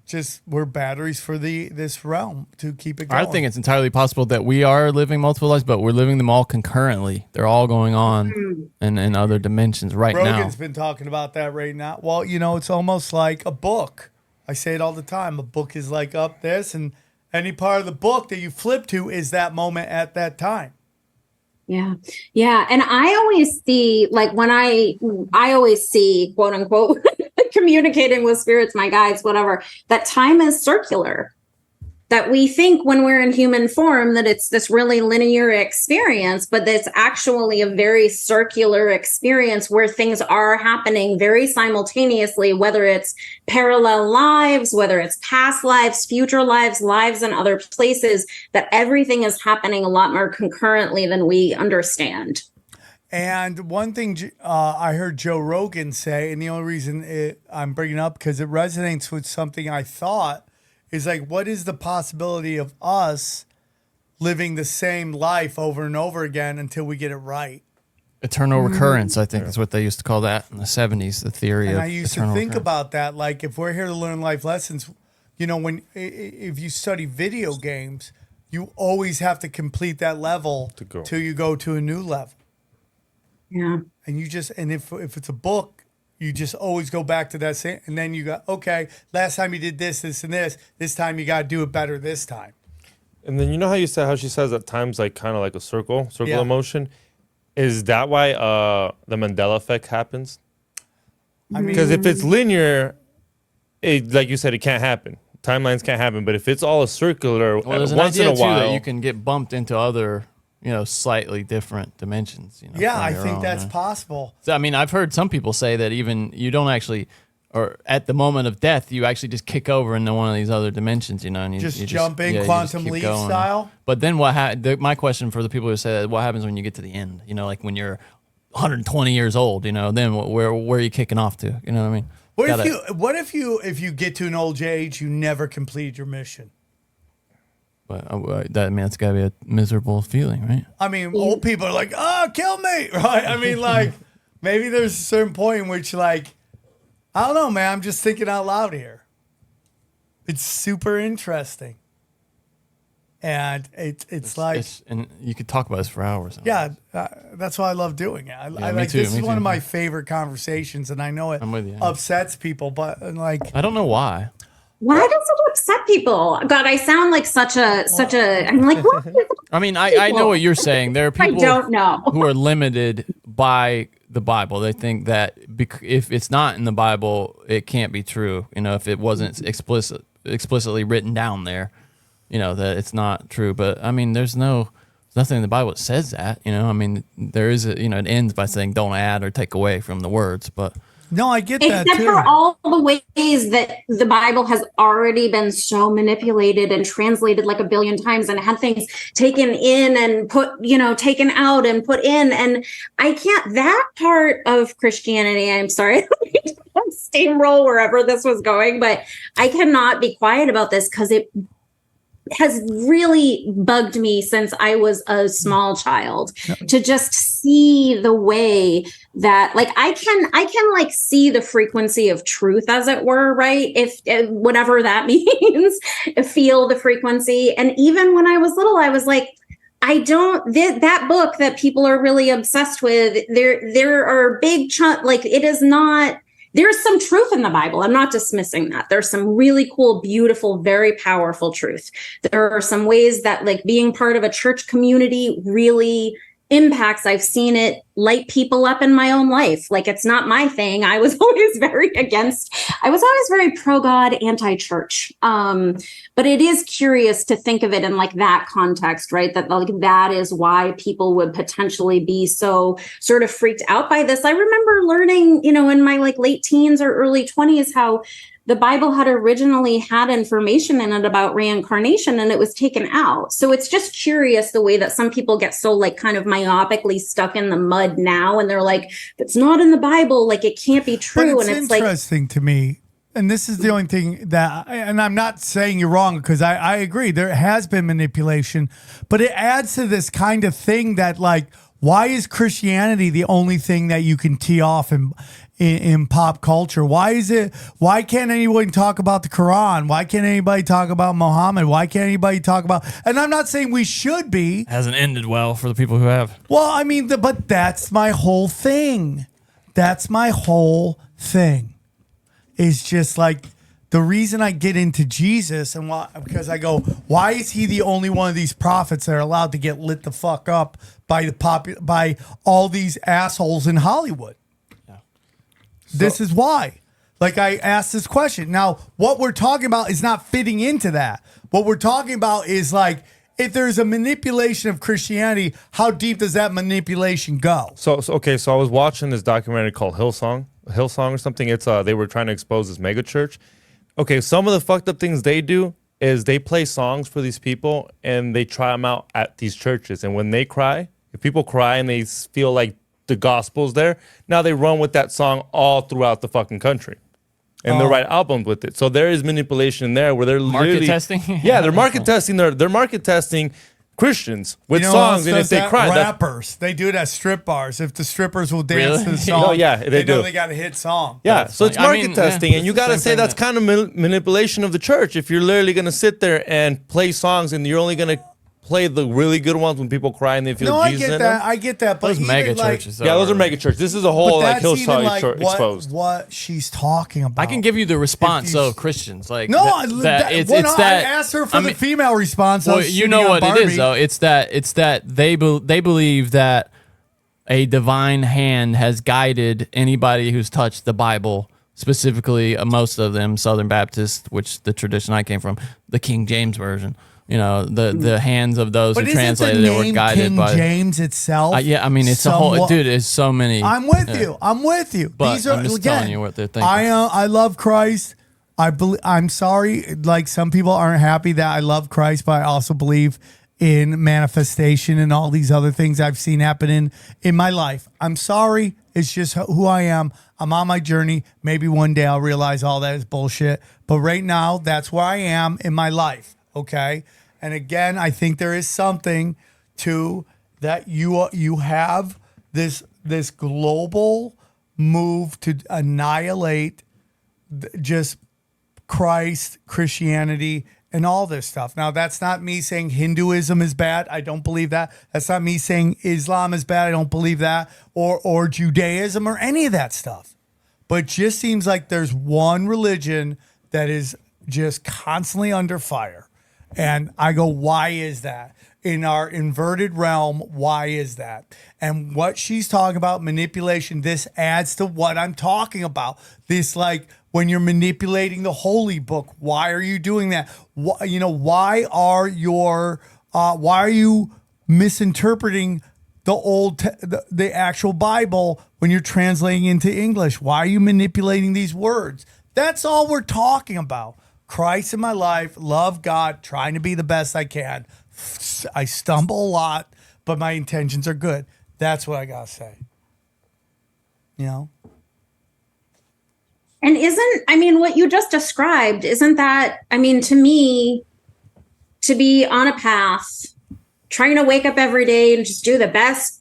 just we're batteries for this realm to keep it going. I think it's entirely possible that we are living multiple lives, but we're living them all concurrently. They're all going on in other dimensions right now. Rogan's been talking about that right now. Well, you know, it's almost like a book. I say it all the time. A book is like up this, and any part of the book that you flip to is that moment at that time. Yeah. Yeah. And I always see, like, when I always see, quote unquote, communicating with spirits, my guides, whatever, that time is circular. That we think when we're in human form that it's this really linear experience, but it's actually a very circular experience where things are happening very simultaneously, whether it's parallel lives, whether it's past lives, future lives, lives in other places, that everything is happening a lot more concurrently than we understand. And one thing I heard Joe Rogan say, and the only reason I'm bringing it up because it resonates with something I thought, is like, what is the possibility of us living the same life over and over again until we get it right? Eternal recurrence, I think, is what they used to call that in the 70s, the theory of And I used to eternal think recurrence. about that. Like, if we're here to learn life lessons, you know, if you study video games, you always have to complete that level till you go to a new level. Yeah. And if it's a book, you just always go back to that same, and then you go, okay, last time you did this, this, and this time you got to do it better this time. And then you know how she says that time's like kind of like a circle Yeah. of motion? Is that why the Mandela effect happens? I mean, Because if it's linear, like you said, it can't happen. Timelines can't happen. But if it's all a circular, Well, there's an once in idea a too while, that you can get bumped into other slightly different dimensions. Yeah, from I your think own, that's possible. So, I mean, I've heard some people say that even you don't actually, or at the moment of death, you actually just kick over into one of these other dimensions, and you Just you jump in you just quantum keep leap going. style? But then my question for the people who say that, what happens when you get to the end? Like when you're 120 years old, then where are you kicking off to? You know what I mean? What if you get to an old age, you never complete your mission? But that's got to be a miserable feeling, right? I mean, old people are like, "Oh, kill me!" Right? I mean, like, maybe there's a certain point in which, like, I don't know, man. I'm just thinking out loud here. It's super interesting, and it's like, and you could talk about this for hours. yeah, that's why I love doing it. I me like too, this me is one too. of my favorite conversations, and I know it I'm with you. upsets people, but like, I don't know why. Why does it upset people? God, I sound like such a. I'm like, what? I mean, I know what you're saying. There are I people don't know. who are limited by the Bible. They think that if it's not in the Bible, it can't be true. If it wasn't explicitly written down there, that it's not true. But I mean, there's nothing in the Bible that says that. I mean, there is it ends by saying don't add or take away from the words, but. no, I get that Except too. for all the ways that the Bible has already been so manipulated and translated like a billion times and had things taken in and taken out and put in. And I can't, that part of Christianity, I'm sorry, steamroll wherever this was going, but I cannot be quiet about this because it has really bugged me since I was a small child to just see the way that like I can like see the frequency of truth, as it were, right? If whatever that means, feel the frequency. And even when I was little, I was like, that book that people are really obsessed with, there are big chunk, like it is not. There's some truth in the Bible. I'm not dismissing that. There's some really cool, beautiful, very powerful truth. There are some ways that like being part of a church community really impacts. I've seen it light people up in my own life. Like it's not my thing. I was always very pro-God, anti-church. But it is curious to think of it in like that context, right? That like that is why people would potentially be so sort of freaked out by this. I remember learning, in my like late teens or early 20s, how the Bible had originally had information in it about reincarnation and it was taken out. So it's just curious the way that some people get so like kind of myopically stuck in the mud now. And they're like, it's not in the Bible. Like it can't be true. But it's and it's interesting to me. And this is the only thing that, and I'm not saying you're wrong because I agree. There has been manipulation, but it adds to this kind of thing that like, why is Christianity the only thing that you can tee off in pop culture? Why can't anyone talk about the Quran? Why can't anybody talk about Muhammad? Why can't anybody talk about, and I'm not saying we should be. Hasn't ended well for the people who have. Well, I mean, but that's my whole thing. That's my whole thing. Is just like the reason I get into Jesus and because I go, why is he the only one of these prophets that are allowed to get lit the fuck up by all these assholes in Hollywood? Yeah. This is why. Like I asked this question. Now, what we're talking about is not fitting into that. What we're talking about is like, if there's a manipulation of Christianity, how deep does that manipulation go? So I was watching this documentary called Hillsong or something. It's they were trying to expose this mega church. Okay, some of the fucked up things they do is they play songs for these people and they try them out at these churches. And when they cry, if people cry and they feel like the gospel's there, now they run with that song all throughout the fucking country. And they'll write albums with it. So there is manipulation in there where they're Market testing? Yeah, they're market testing. They're market testing Christians with songs, and if they cry, rappers, they do it at strip bars. If the strippers will dance to the song, oh, yeah, they do. know they got a hit song. Yeah, so it's market testing, and you got to say that's kind kind of manipulation of the church. If you're literally going to sit there and play songs, and you're only going to play the really good ones when people cry and they feel Jesus in them. I get that. But those mega churches. Yeah, those are mega churches. This is a whole like Hillsong exposed. What she's talking about. I can give you the response of Christians. Like it's that. I asked her for the female response. Well, you know what it is though. It's that they believe that a divine hand has guided anybody who's touched the Bible. Specifically, most of them Southern Baptists, which the tradition I came from, the King James version. the hands of those But who isn't translated the it were name guided King by James itself? yeah, I mean, it's a whole dude. It's so many. I'm with you. I'm with you. But These are I'm just again, telling you what they're thinking. I love Christ. I'm sorry. Like some people aren't happy that I love Christ, but I also believe in manifestation and all these other things I've seen happen in my life. I'm sorry. It's just who I am. I'm on my journey. Maybe one day I'll realize all that is bullshit. But right now, that's where I am in my life. Okay. And again, I think there is something to that you have this global move to annihilate just Christ, Christianity, and all this stuff. Now, that's not me saying Hinduism is bad. I don't believe that. That's not me saying Islam is bad. I don't believe that. Or Judaism or any of that stuff. But it just seems like there's one religion that is just constantly under fire. And I go, why is that? In our inverted realm, why is that? And what she's talking about, manipulation, this adds to what I'm talking about. This, like, when you're manipulating the holy book, why are you doing that? Why are you misinterpreting the actual Bible when you're translating into English? Why are you manipulating these words? That's all we're talking about. Christ in my life, love God, trying to be the best I can. I stumble a lot, but my intentions are good. That's what I gotta say. And what you just described, isn't that, to me, to be on a path, trying to wake up every day and just do the best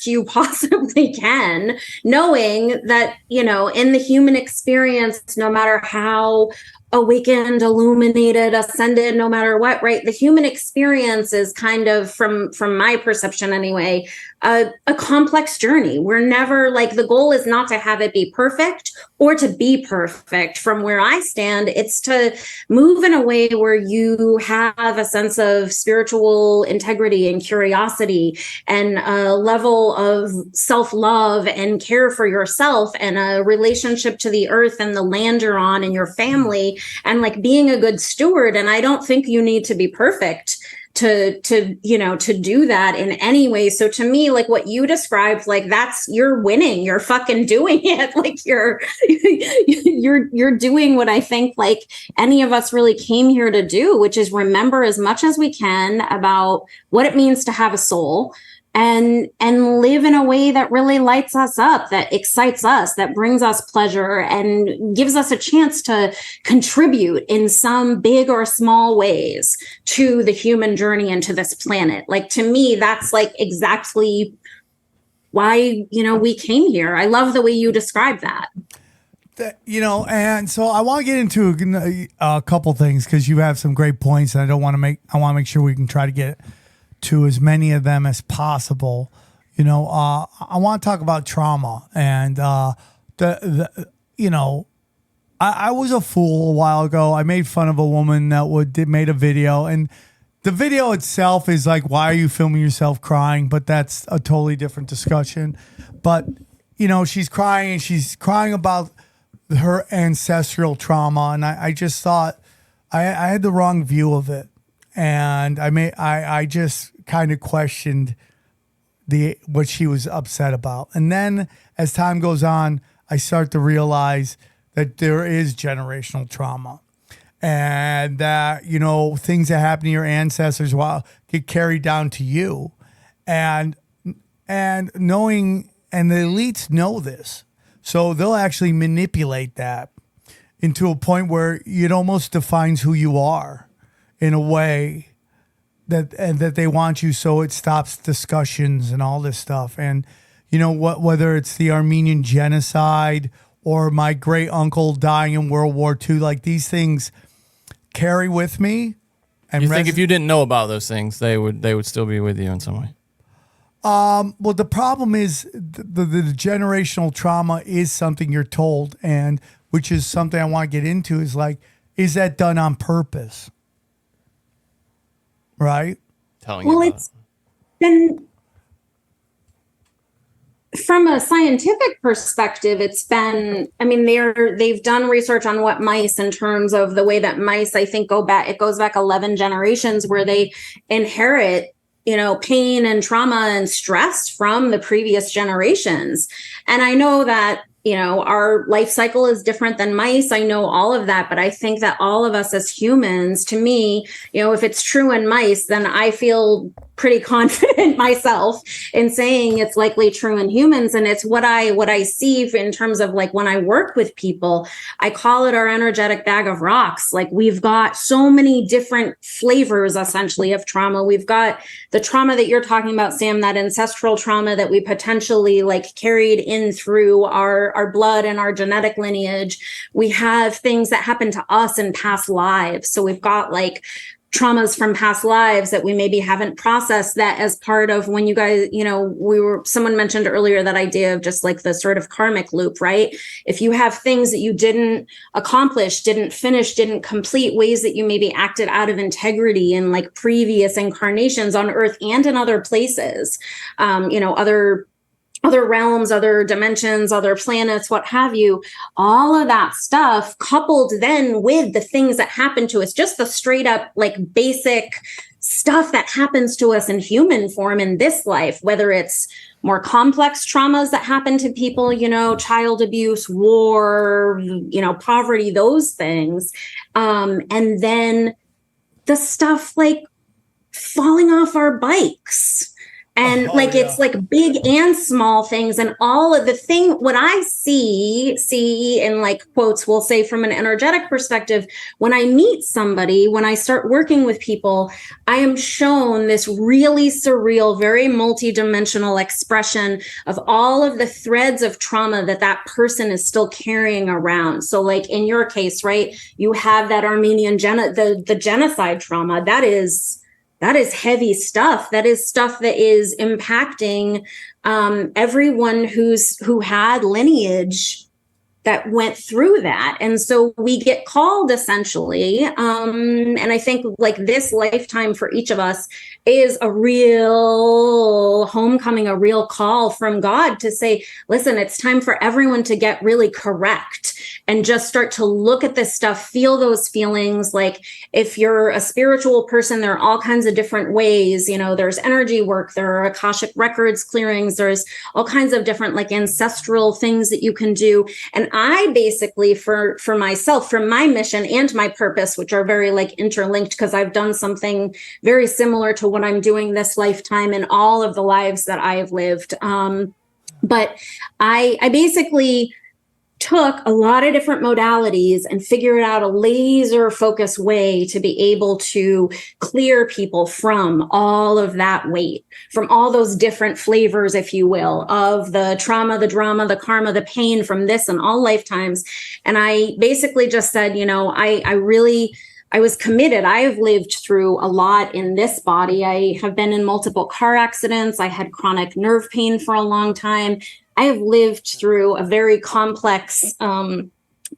you possibly can, knowing that, in the human experience, no matter how awakened, illuminated, ascended, no matter what, right? The human experience is kind of, from my perception anyway, a complex journey. We're never, like, the goal is not to have it be perfect or to be perfect. From where I stand, it's to move in a way where you have a sense of spiritual integrity and curiosity and a level of self-love and care for yourself and a relationship to the earth and the land you're on and your family, and like being a good steward. And I don't think you need to be perfect to do that in any way. So to me, like what you described, like you're winning, you're fucking doing it. Like you're doing what I think like any of us really came here to do, which is remember as much as we can about what it means to have a soul, and live in a way that really lights us up, that excites us, that brings us pleasure and gives us a chance to contribute in some big or small ways to the human journey and to this planet. Like, to me, that's like exactly why, we came here. I love the way you describe that. And so I want to get into a couple things because you have some great points, and I want to make sure we can try to get to as many of them as possible. I want to talk about trauma, and I was a fool a while ago. I made fun of a woman that made a video, and the video itself is like, why are you filming yourself crying? But that's a totally different discussion. But she's crying, and she's crying about her ancestral trauma, and I just thought I had the wrong view of it. And I just kind of questioned what she was upset about. And then as time goes on, I start to realize that there is generational trauma, and that, things that happen to your ancestors get carried down to you, and knowing, and the elites know this. So they'll actually manipulate that into a point where it almost defines who you are in a way that they want you, so it stops discussions and all this stuff. And whether it's the Armenian genocide or my great uncle dying in World War II, like these things carry with me. And you think if you didn't know about those things, they would still be with you in some way? Well, the problem is the generational trauma is something you're told, and which is something I want to get into, is like, is that done on purpose? Right? Telling you about it's been from a scientific perspective, it's been, I mean, they've done research on what mice in terms of the way that mice, I think, it goes back 11 generations where they inherit, pain and trauma and stress from the previous generations. And I know that, our life cycle is different than mice. I know all of that, but I think that all of us as humans, to me, if it's true in mice, then I feel pretty confident myself in saying it's likely true in humans. And it's what I see in terms of like when I work with people, I call it our energetic bag of rocks. Like we've got so many different flavors essentially of trauma. We've got the trauma that you're talking about, Sam, that ancestral trauma that we potentially like carried in through our blood and our genetic lineage. We have things that happen to us in past lives. So we've got like traumas from past lives that we maybe haven't processed, that as part of when you guys, someone mentioned earlier that idea of just like the sort of karmic loop, right? If you have things that you didn't accomplish, didn't finish, didn't complete, ways that you maybe acted out of integrity in like previous incarnations on Earth and in other places, other realms, other dimensions, other planets, what have you, all of that stuff coupled then with the things that happen to us, just the straight up like basic stuff that happens to us in human form in this life, whether it's more complex traumas that happen to people, child abuse, war, poverty, those things. And then the stuff like falling off our bikes. And it's like big and small things, and all of what I see in like quotes, we'll say from an energetic perspective, when I meet somebody, when I start working with people, I am shown this really surreal, very multidimensional expression of all of the threads of trauma that person is still carrying around. So like in your case, right, you have that Armenian the genocide trauma. That is heavy stuff. That is stuff that is impacting everyone who had lineage that went through that. And so we get called essentially. And I think like this lifetime for each of us is a real homecoming, a real call from God to say, listen, it's time for everyone to get really correct and just start to look at this stuff, feel those feelings. Like if you're a spiritual person, there are all kinds of different ways, there's energy work, there are Akashic records clearings, there's all kinds of different like ancestral things that you can do. And I basically, for myself, for my mission and my purpose, which are very like interlinked, because I've done something very similar to what I'm doing this lifetime in all of the lives that I've lived. But I basically took a lot of different modalities and figured out a laser focused way to be able to clear people from all of that weight, from all those different flavors, if you will, of the trauma, the drama, the karma, the pain from this and all lifetimes. And I basically just said, I was committed. I have lived through a lot in this body. I have been in multiple car accidents. I had chronic nerve pain for a long time. I have lived through a very complex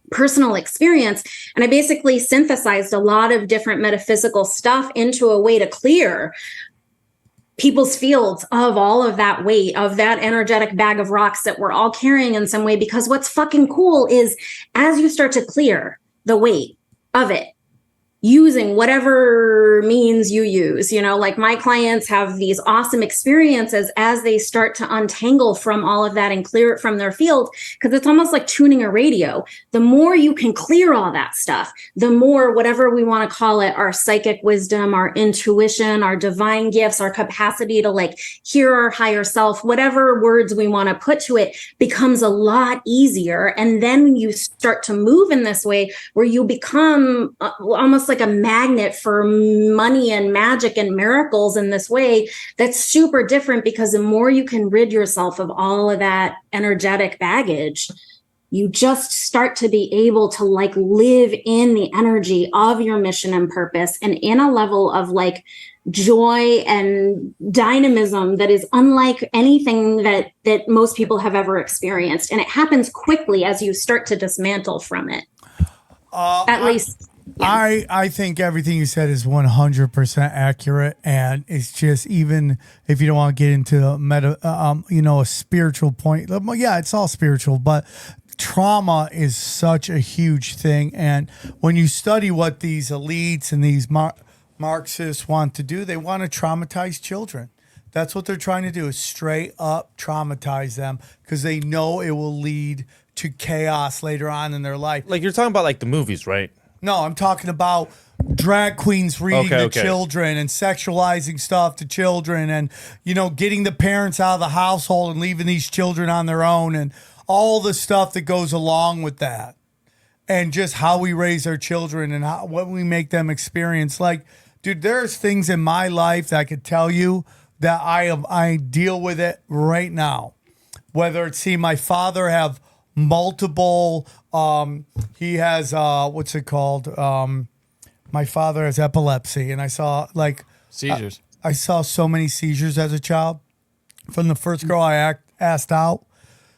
personal experience. And I basically synthesized a lot of different metaphysical stuff into a way to clear people's fields of all of that weight, of that energetic bag of rocks that we're all carrying in some way. Because what's fucking cool is as you start to clear the weight of it, using whatever means you use, like my clients have these awesome experiences as they start to untangle from all of that and clear it from their field, because it's almost like tuning a radio. The more you can clear all that stuff, the more, whatever we want to call it, our psychic wisdom, our intuition, our divine gifts, our capacity to like hear our higher self, whatever words we want to put to it, becomes a lot easier. And then you start to move in this way where you become almost like a magnet for money and magic and miracles in this way that's super different, because the more you can rid yourself of all of that energetic baggage, you just start to be able to like live in the energy of your mission and purpose, and in a level of like joy and dynamism that is unlike anything that most people have ever experienced. And it happens quickly as you start to dismantle from it. At least I think everything you said is 100% accurate, and it's just, even if you don't want to get into a spiritual point. Yeah, it's all spiritual, but trauma is such a huge thing. And when you study what these elites and these Marxists want to do, they want to traumatize children. That's what they're trying to do, is straight up traumatize them, because they know it will lead to chaos later on in their life. Like, you're talking about like the movies, right? No, I'm talking about drag queens reading to children and sexualizing stuff to children, and, getting the parents out of the household and leaving these children on their own, and all the stuff that goes along with that, and just how we raise our children and what we make them experience. Like, dude, there's things in my life that I could tell you that I deal with it right now. Whether it's my father have multiple, he has, what's it called? My father has epilepsy, and I saw seizures. I saw so many seizures as a child. From the first girl I asked out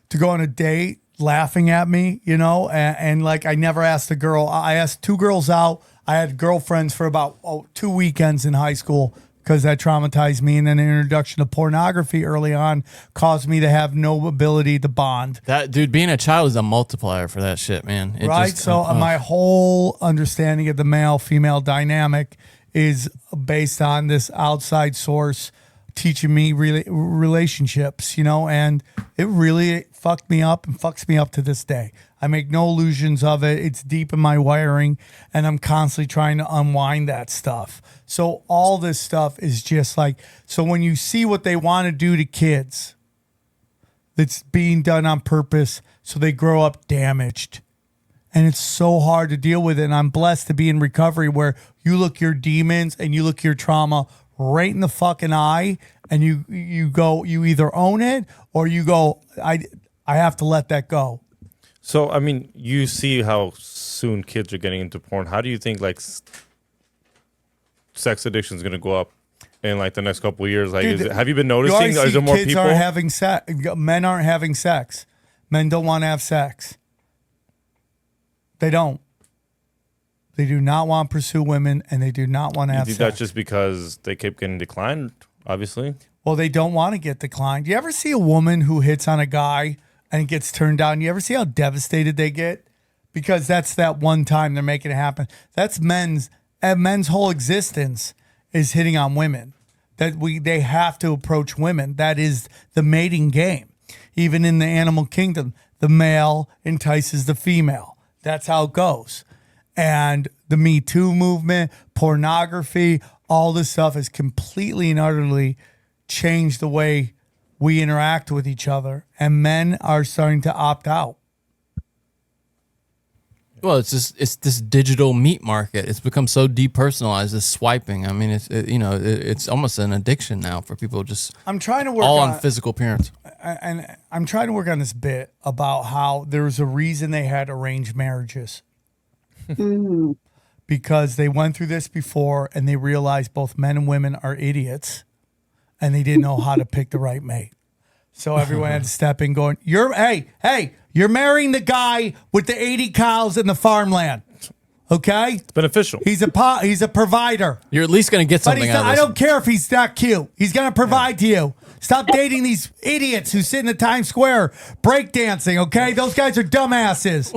to go on a date, laughing at me, and I never asked a girl. I asked 2 girls out. I had girlfriends for about 2 weekends in high school, because that traumatized me. And then the introduction to pornography early on caused me to have no ability to bond. That dude, being a child is a multiplier for that shit, man. My whole understanding of the male-female dynamic is based on this outside source teaching me relationships, and it really fucked me up and fucks me up to this day. I make no illusions of it. It's deep in my wiring, and I'm constantly trying to unwind that stuff. So all this stuff is just so when you see what they want to do to kids, that's being done on purpose, so they grow up damaged. And it's so hard to deal with it. And I'm blessed to be in recovery, where you look your demons and you look your trauma right in the fucking eye, and you either own it or you go, I have to let that go. So, I mean, you see how soon kids are getting into porn. How do you think sex addiction is going to go up in the next couple of years? Have you been noticing? Is there more kids people? Aren't having sex. Men aren't having sex. Men don't want to have sex. They don't. They do not want to pursue women, and they do not want to have sex. That's just because they keep getting declined, obviously? Well, they don't want to get declined. You ever see a woman who hits on a guy and gets turned down? You ever see how devastated they get? Because that's that one time they're making it happen. That's men's whole existence is hitting on women. They have to approach women. That is the mating game. Even in the animal kingdom, the male entices the female. That's how it goes. And the Me Too movement, pornography, all this stuff has completely and utterly changed the way we interact with each other. And men are starting to opt out. Well, it's this digital meat market. It's become so depersonalized. This swiping. I mean, it's almost an addiction now for people. I'm trying to work on physical appearance. And I'm trying to work on this bit about how there's a reason they had arranged marriages. Because they went through this before, and they realized both men and women are idiots, and they didn't know how to pick the right mate. So everyone had to step in going, you're marrying the guy with the 80 cows in the farmland. Okay? It's beneficial. He's a provider. You're at least going to get something out of this. I don't care if he's that cute. He's going to provide to you. Stop dating these idiots who sit in the Times Square breakdancing, okay? Those guys are dumbasses.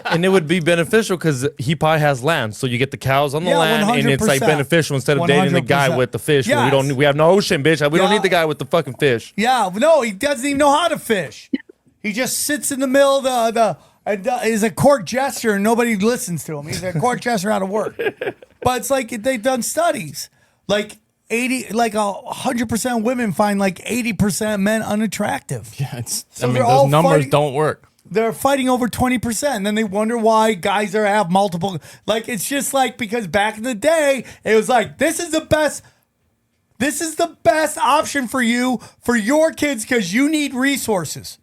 And it would be beneficial because he probably has land. So you get the cows on the land, 100%. And it's beneficial instead of dating the guy with the fish. Yes. We have no ocean, bitch. We don't need the guy with the fucking fish. Yeah, no, he doesn't even know how to fish. He just sits in the middle of is a court jester, and nobody listens to him. He's a court jester out of work. But it's they've done studies. 100% of women find 80% of men unattractive. Yeah, those numbers don't work. They're fighting over 20%, and then they wonder why guys have multiple. It's just because back in the day, it was this is the best. This is the best option for you, for your kids, because you need resources.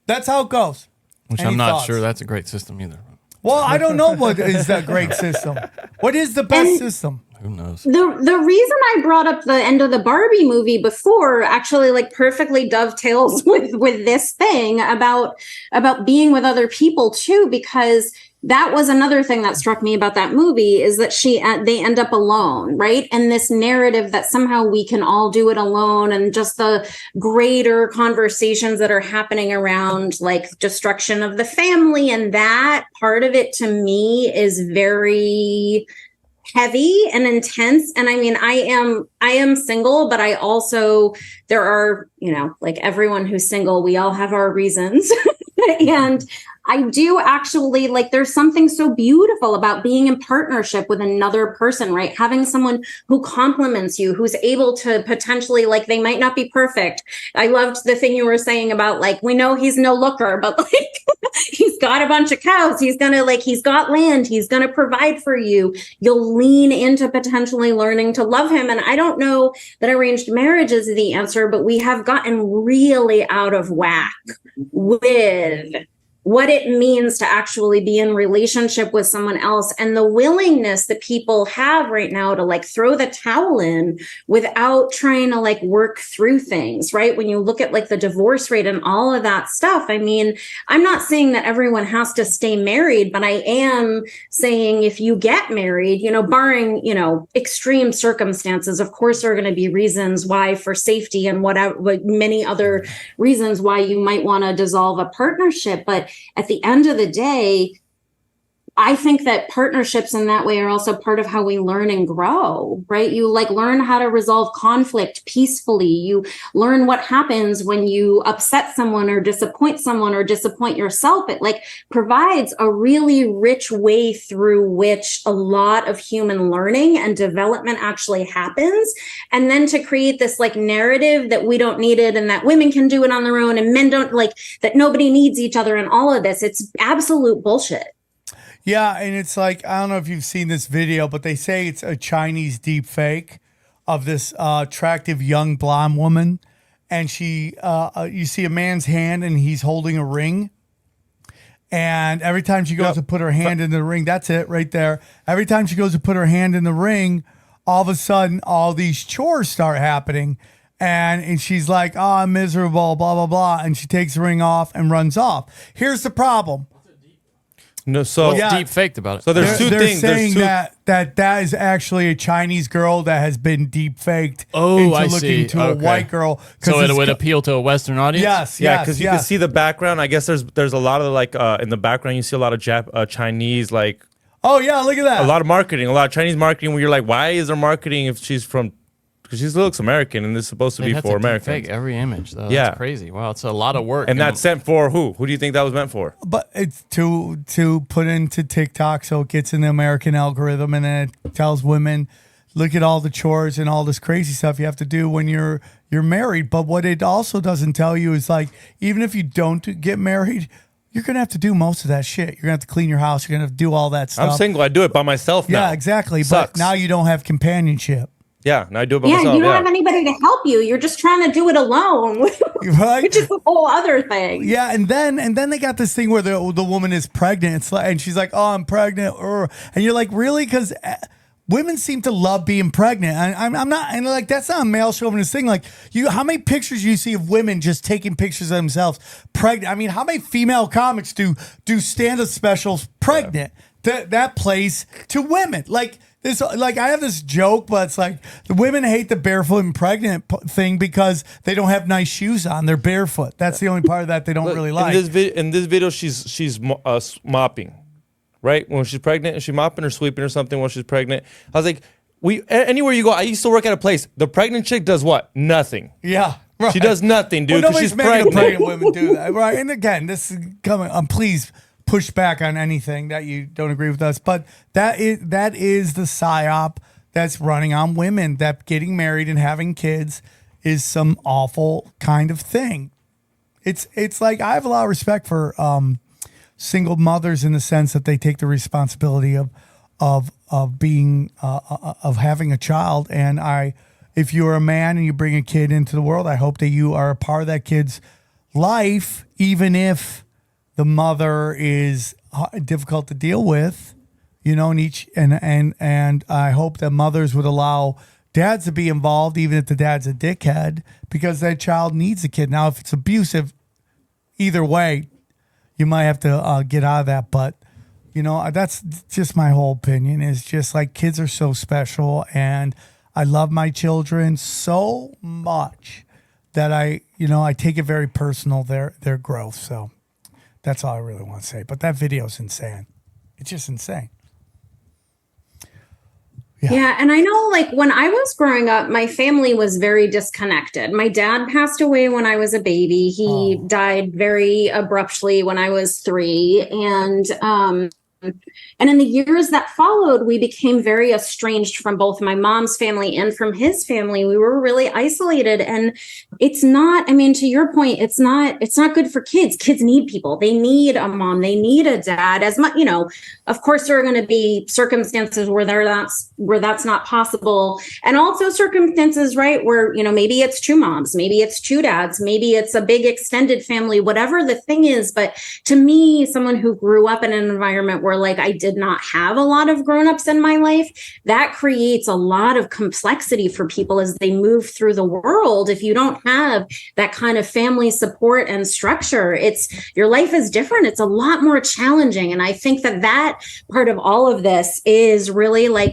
That's how it goes. Which I'm not sure that's a great system either. Well, I don't know what is a great system. What is the best system? Who knows? The reason I brought up the end of the Barbie movie before actually perfectly dovetails with this thing about being with other people too, because that was another thing that struck me about that movie, is that they end up alone, right? And this narrative that somehow we can all do it alone, and just the greater conversations that are happening around like destruction of the family, and that part of it to me is very heavy and intense. And I mean, I am single, but I also, there are, like everyone who's single, we all have our reasons. And I do actually, like, there's something so beautiful about being in partnership with another person, right? Having someone who compliments you, who's able to potentially, like, they might not be perfect. I loved the thing you were saying about, like, we know he's no looker, but like, he's got a bunch of cows. He's got land. He's going to provide for you. You'll lean into potentially learning to love him. And I don't know that arranged marriage is the answer, but we have gotten really out of whack with what it means to actually be in relationship with someone else, and the willingness that people have right now to like throw the towel in without trying to like work through things, right? When you look at like the divorce rate and all of that stuff, I mean, I'm not saying that everyone has to stay married, but I am saying if you get married, barring, extreme circumstances, of course, there are going to be reasons why, for safety and whatever, many other reasons why you might want to dissolve a partnership. But at the end of the day, I think that partnerships in that way are also part of how we learn and grow, right? You like learn how to resolve conflict peacefully. You learn what happens when you upset someone or disappoint yourself. It like provides a really rich way through which a lot of human learning and development actually happens. And then to create this like narrative that we don't need it and that women can do it on their own and men don't, like that nobody needs each other and all of this, it's absolute bullshit. Yeah, and it's like, I don't know if you've seen this video, but they say it's a Chinese deep fake of this attractive young blonde woman. And you see a man's hand and he's holding a ring. And every time she goes to put her hand in the ring, that's it right there. Every time she goes to put her hand in the ring, all of a sudden, all these chores start happening. And she's like, oh, I'm miserable, blah, blah, blah. And she takes the ring off and runs off. Here's the problem. No, so deep faked about it. So there's two things. They're saying that is actually a Chinese girl that has been deep faked into looking to a white girl. So it would appeal to a Western audience. Yes, yeah, because you can see the background. I guess there's a lot of like in the background you see a lot of Chinese like. Oh yeah, look at that. A lot of marketing, a lot of Chinese marketing. Where you're like, why is there marketing if she's from? Because she looks American, and this is supposed to be for Americans. Fake every image, though. Yeah, that's crazy. Wow, it's a lot of work. And that's sent for who? Who do you think that was meant for? But it's to put into TikTok, so it gets in the American algorithm, and then it tells women, look at all the chores and all this crazy stuff you have to do when you're married. But what it also doesn't tell you is like, even if you don't get married, you're gonna have to do most of that shit. You're gonna have to clean your house. You're gonna have to do all that stuff. I'm single. I do it by myself now. Yeah, exactly. Sucks. But now you don't have companionship. Yeah, now I do it by myself. Yeah, you don't have anybody to help you. You're just trying to do it alone, right? Which is a whole other thing. Yeah, and then they got this thing where the woman is pregnant. It's like, and she's like, "Oh, I'm pregnant," and you're like, "Really?" Because women seem to love being pregnant. I'm not, and like that's not a male chauvinist thing. Like how many pictures you see of women just taking pictures of themselves pregnant? I mean, how many female comics do stand-up specials pregnant? Yeah. That plays to women. Like this, like I have this joke, but it's like the women hate the barefoot and pregnant thing because they don't have nice shoes on. They're barefoot. That's the only part of that they don't really like. In this video, she's mopping. Right? When she's pregnant, is she mopping or sweeping or something while she's pregnant? I was like, anywhere you go, I used to work at a place. The pregnant chick does what? Nothing. Yeah. Right. She does nothing, dude, because she's pregnant. Pregnant women do that. Right. And again, this is coming, please push back on anything that you don't agree with us. But that is the psyop that's running on women, that getting married and having kids is some awful kind of thing. It's like, I have a lot of respect for single mothers in the sense that they take the responsibility of being of having a child. And if you're a man and you bring a kid into the world, I hope that you are a part of that kid's life, even if the mother is difficult to deal with, and I hope that mothers would allow dads to be involved, even if the dad's a dickhead, because that child needs a kid. Now, if it's abusive, either way, you might have to get out of that. But You know, that's just my whole opinion is just like kids are so special and I love my children so much that I take it very personal, their growth. So that's all I really want to say. But that video is insane. It's just insane. Yeah. And I know, like, when I was growing up, my family was very disconnected. My dad passed away when I was a baby. He died very abruptly when I was 3. And in the years that followed, we became very estranged from both my mom's family and from his family. We were really isolated. And it's not, I mean, to your point, it's not good for kids. Kids need people. They need a mom. They need a dad. As much, of course, there are going to be circumstances where that's not possible. And also circumstances, right, where, maybe it's 2 moms, maybe it's 2 dads, maybe it's a big extended family, whatever the thing is. But to me, someone who grew up in an environment where, like, I did not have a lot of grownups in my life, that creates a lot of complexity for people as they move through the world. If you don't have that kind of family support and structure, your life is different. It's a lot more challenging. And I think that part of all of this is really like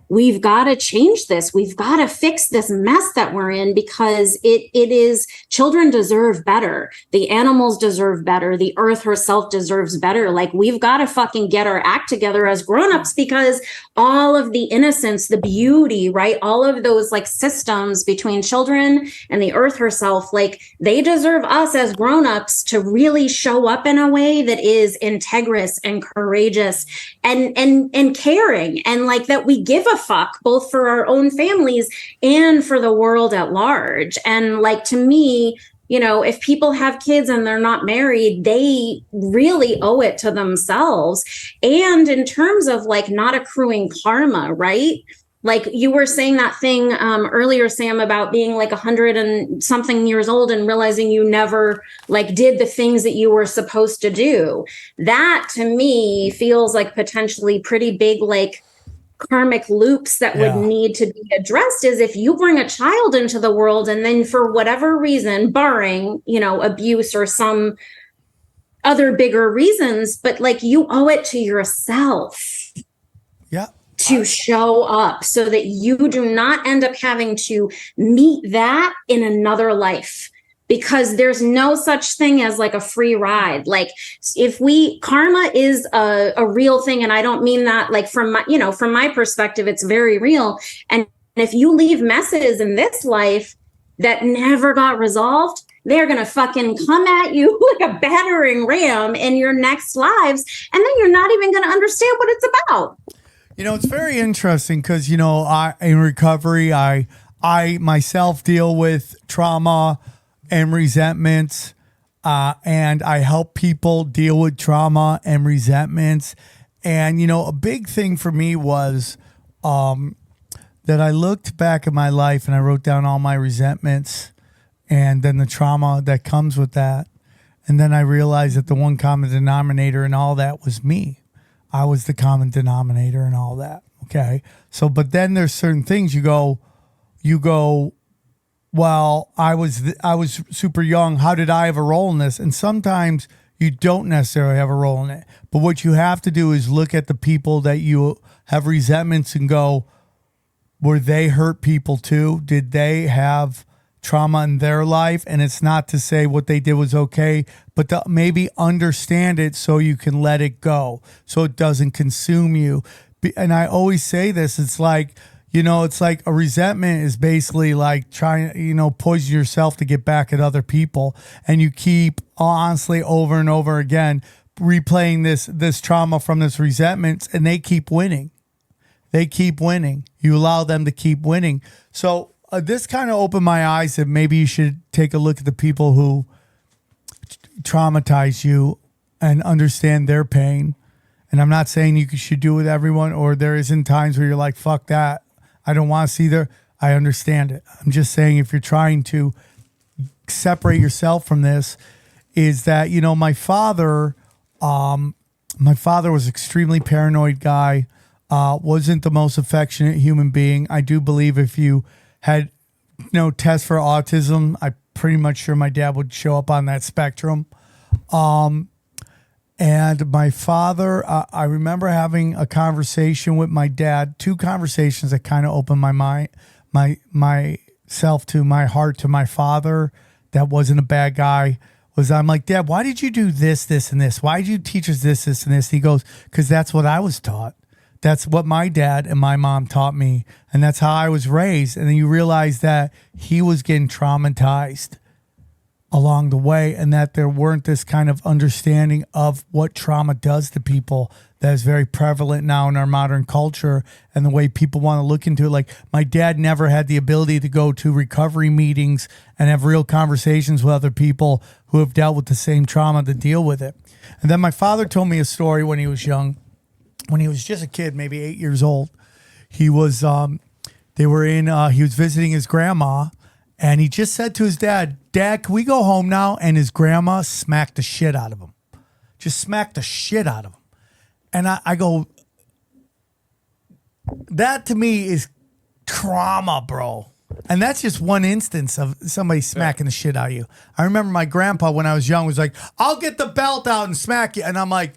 we've got to change this. We've got to fix this mess that we're in, because it is, children deserve better. The animals deserve better. The earth herself deserves better. Like, we've got to fucking get our act together as grownups, because all of the innocence, the beauty, right? All of those like systems between children and the earth herself, like, they deserve us as grownups to really show up in a way that is integrous and courageous and caring, and like that we give a fuck both for our own families and for the world at large. And like, to me, if people have kids and they're not married, they really owe it to themselves. And in terms of like not accruing karma, right? Like you were saying that thing earlier, Sam, about being like 100 and something years old and realizing you never like did the things that you were supposed to do. That to me feels like potentially pretty big, like karmic loops that would need to be addressed. Is if you bring a child into the world and then for whatever reason, barring, abuse or some other bigger reasons, but like you owe it to yourself. Yeah. To show up so that you do not end up having to meet that in another life, because there's no such thing as like a free ride. Like karma is a real thing. And I don't mean that like from my perspective, it's very real. And if you leave messes in this life that never got resolved, they're going to fucking come at you like a battering ram in your next lives. And then you're not even going to understand what it's about. It's very interesting because, in recovery, I myself deal with trauma and resentments, and I help people deal with trauma and resentments. And, a big thing for me was that I looked back at my life and I wrote down all my resentments and then the trauma that comes with that. And then I realized that the one common denominator in all that was me. I was the common denominator and all that. Okay. So, but then there's certain things you go, well, I was super young. How did I have a role in this? And sometimes you don't necessarily have a role in it. But what you have to do is look at the people that you have resentments and go, were they hurt people too? Did they have trauma in their life? And it's not to say what they did was okay, but to maybe understand it so you can let it go, so it doesn't consume you. And I always say this, it's like a resentment is basically like trying, poison yourself to get back at other people. And you keep honestly over and over again replaying this trauma from this resentment, and they keep winning. They keep winning. You allow them to keep winning. So this kind of opened my eyes that maybe you should take a look at the people who traumatize you and understand their pain. And I'm not saying you should do it with everyone, or there isn't times where you're like, fuck that, I don't want to see there. I understand it. I'm just saying, if you're trying to separate yourself from this, is that, my father was an extremely paranoid guy, wasn't the most affectionate human being. I do believe if you had tests for autism, I'm pretty much sure my dad would show up on that spectrum. And my father, I remember having a conversation with my dad, two conversations that kind of opened my mind, myself to my heart to my father. That wasn't a bad guy. I'm like, Dad, why did you do this, this, and this? Why did you teach us this, this, and this? He goes, because that's what I was taught. That's what my dad and my mom taught me. And that's how I was raised. And then you realize that he was getting traumatized along the way, and that there weren't this kind of understanding of what trauma does to people that is very prevalent now in our modern culture and the way people want to look into it. Like, my dad never had the ability to go to recovery meetings and have real conversations with other people who have dealt with the same trauma to deal with it. And then my father told me a story when he was young, when he was just a kid, maybe 8 years old. He was, he was visiting his grandma, and he just said to his dad, Dad, can we go home now? And his grandma smacked the shit out of him. Just smacked the shit out of him. And I go, that to me is trauma, bro. And that's just one instance of somebody smacking the shit out of you. I remember my grandpa, when I was young, was like, I'll get the belt out and smack you. And I'm like,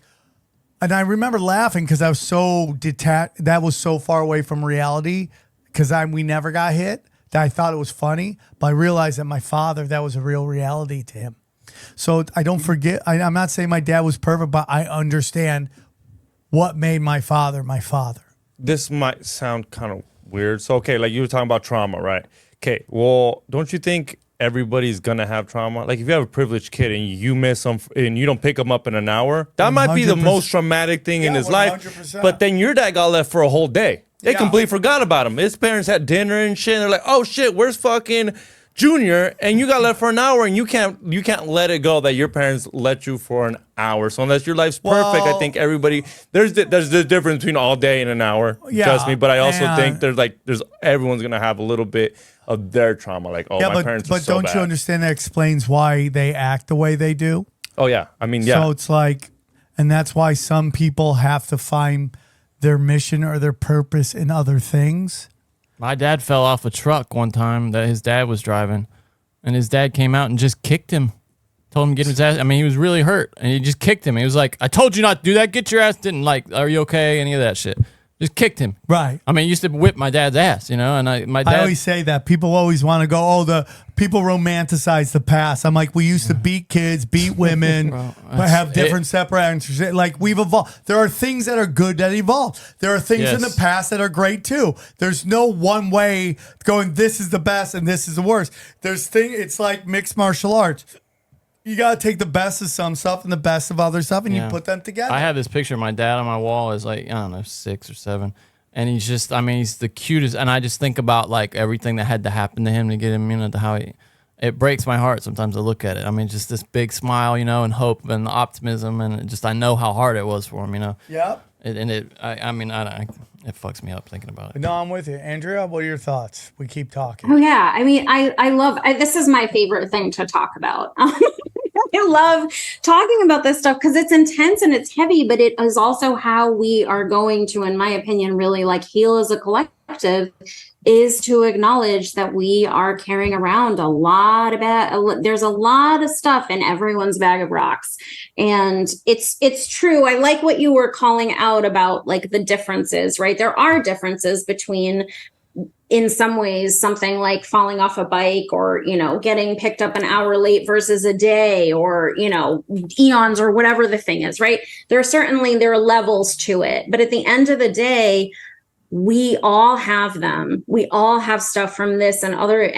and I remember laughing because I was so detached. That was so far away from reality because we never got hit that I thought it was funny. But I realized that my father, that was a real reality to him. So I don't forget. I'm not saying my dad was perfect, but I understand what made my father my father. This might sound kind of weird. So, okay, like you were talking about trauma, right? Okay, well, don't you think everybody's gonna have trauma? Like, if you have a privileged kid and you miss them and you don't pick them up in an hour, that might be the most traumatic thing in his 100%. Life. But then your dad got left for a whole day. They completely forgot about him. His parents had dinner and shit. And they're like, oh shit, where's fucking Junior? And you got left for an hour, and you can't let it go that your parents let you for an hour. So unless your life's perfect, I think everybody there's the difference between all day and an hour. Yeah, trust me. But I also think there's everyone's gonna have a little bit of their trauma. Like, oh, my parents were so bad. But don't you understand that explains why they act the way they do? Oh yeah, I mean, yeah. So it's like, and that's why some people have to find their mission or their purpose in other things. My dad fell off a truck one time that his dad was driving, and his dad came out and just kicked him. Told him to get his ass. I mean, he was really hurt, and he just kicked him. He was like, I told you not to do that. Get your ass. Didn't like, are you okay? Any of that shit. Just kicked him. Right. I mean, he used to whip my dad's ass, you know, and my dad. I always say that. People always want to go, oh, the people romanticize the past. I'm like, we used to beat kids, beat women, but have different separate answers. Like, we've evolved. There are things that are good that evolve. There are things in the past that are great too. There's no one way going, this is the best and this is the worst. It's like mixed martial arts. You got to take the best of some stuff and the best of other stuff, and you put them together. I have this picture of my dad on my wall. Is like, I don't know, 6 or 7. And he's just, I mean, he's the cutest. And I just think about like everything that had to happen to him to get him, you know, to how it breaks my heart sometimes to look at it. I mean, just this big smile, you know, and hope and optimism. And I know how hard it was for him, you know. Yep. It fucks me up thinking about it. No, I'm with you. Andrea, what are your thoughts? We keep talking. Oh, yeah. I mean, I love, this is my favorite thing to talk about. I love talking about this stuff because it's intense and it's heavy, but it is also how we are going to, in my opinion, really like heal as a collective, is to acknowledge that we are carrying around there's a lot of stuff in everyone's bag of rocks. And it's true. I like what you were calling out about like the differences, right? There are differences between, in some ways, something like falling off a bike or, you know, getting picked up an hour late versus a day, or, you know, eons or whatever the thing is, right? There are levels to it. But at the end of the day, we all have them. We all have stuff from this and other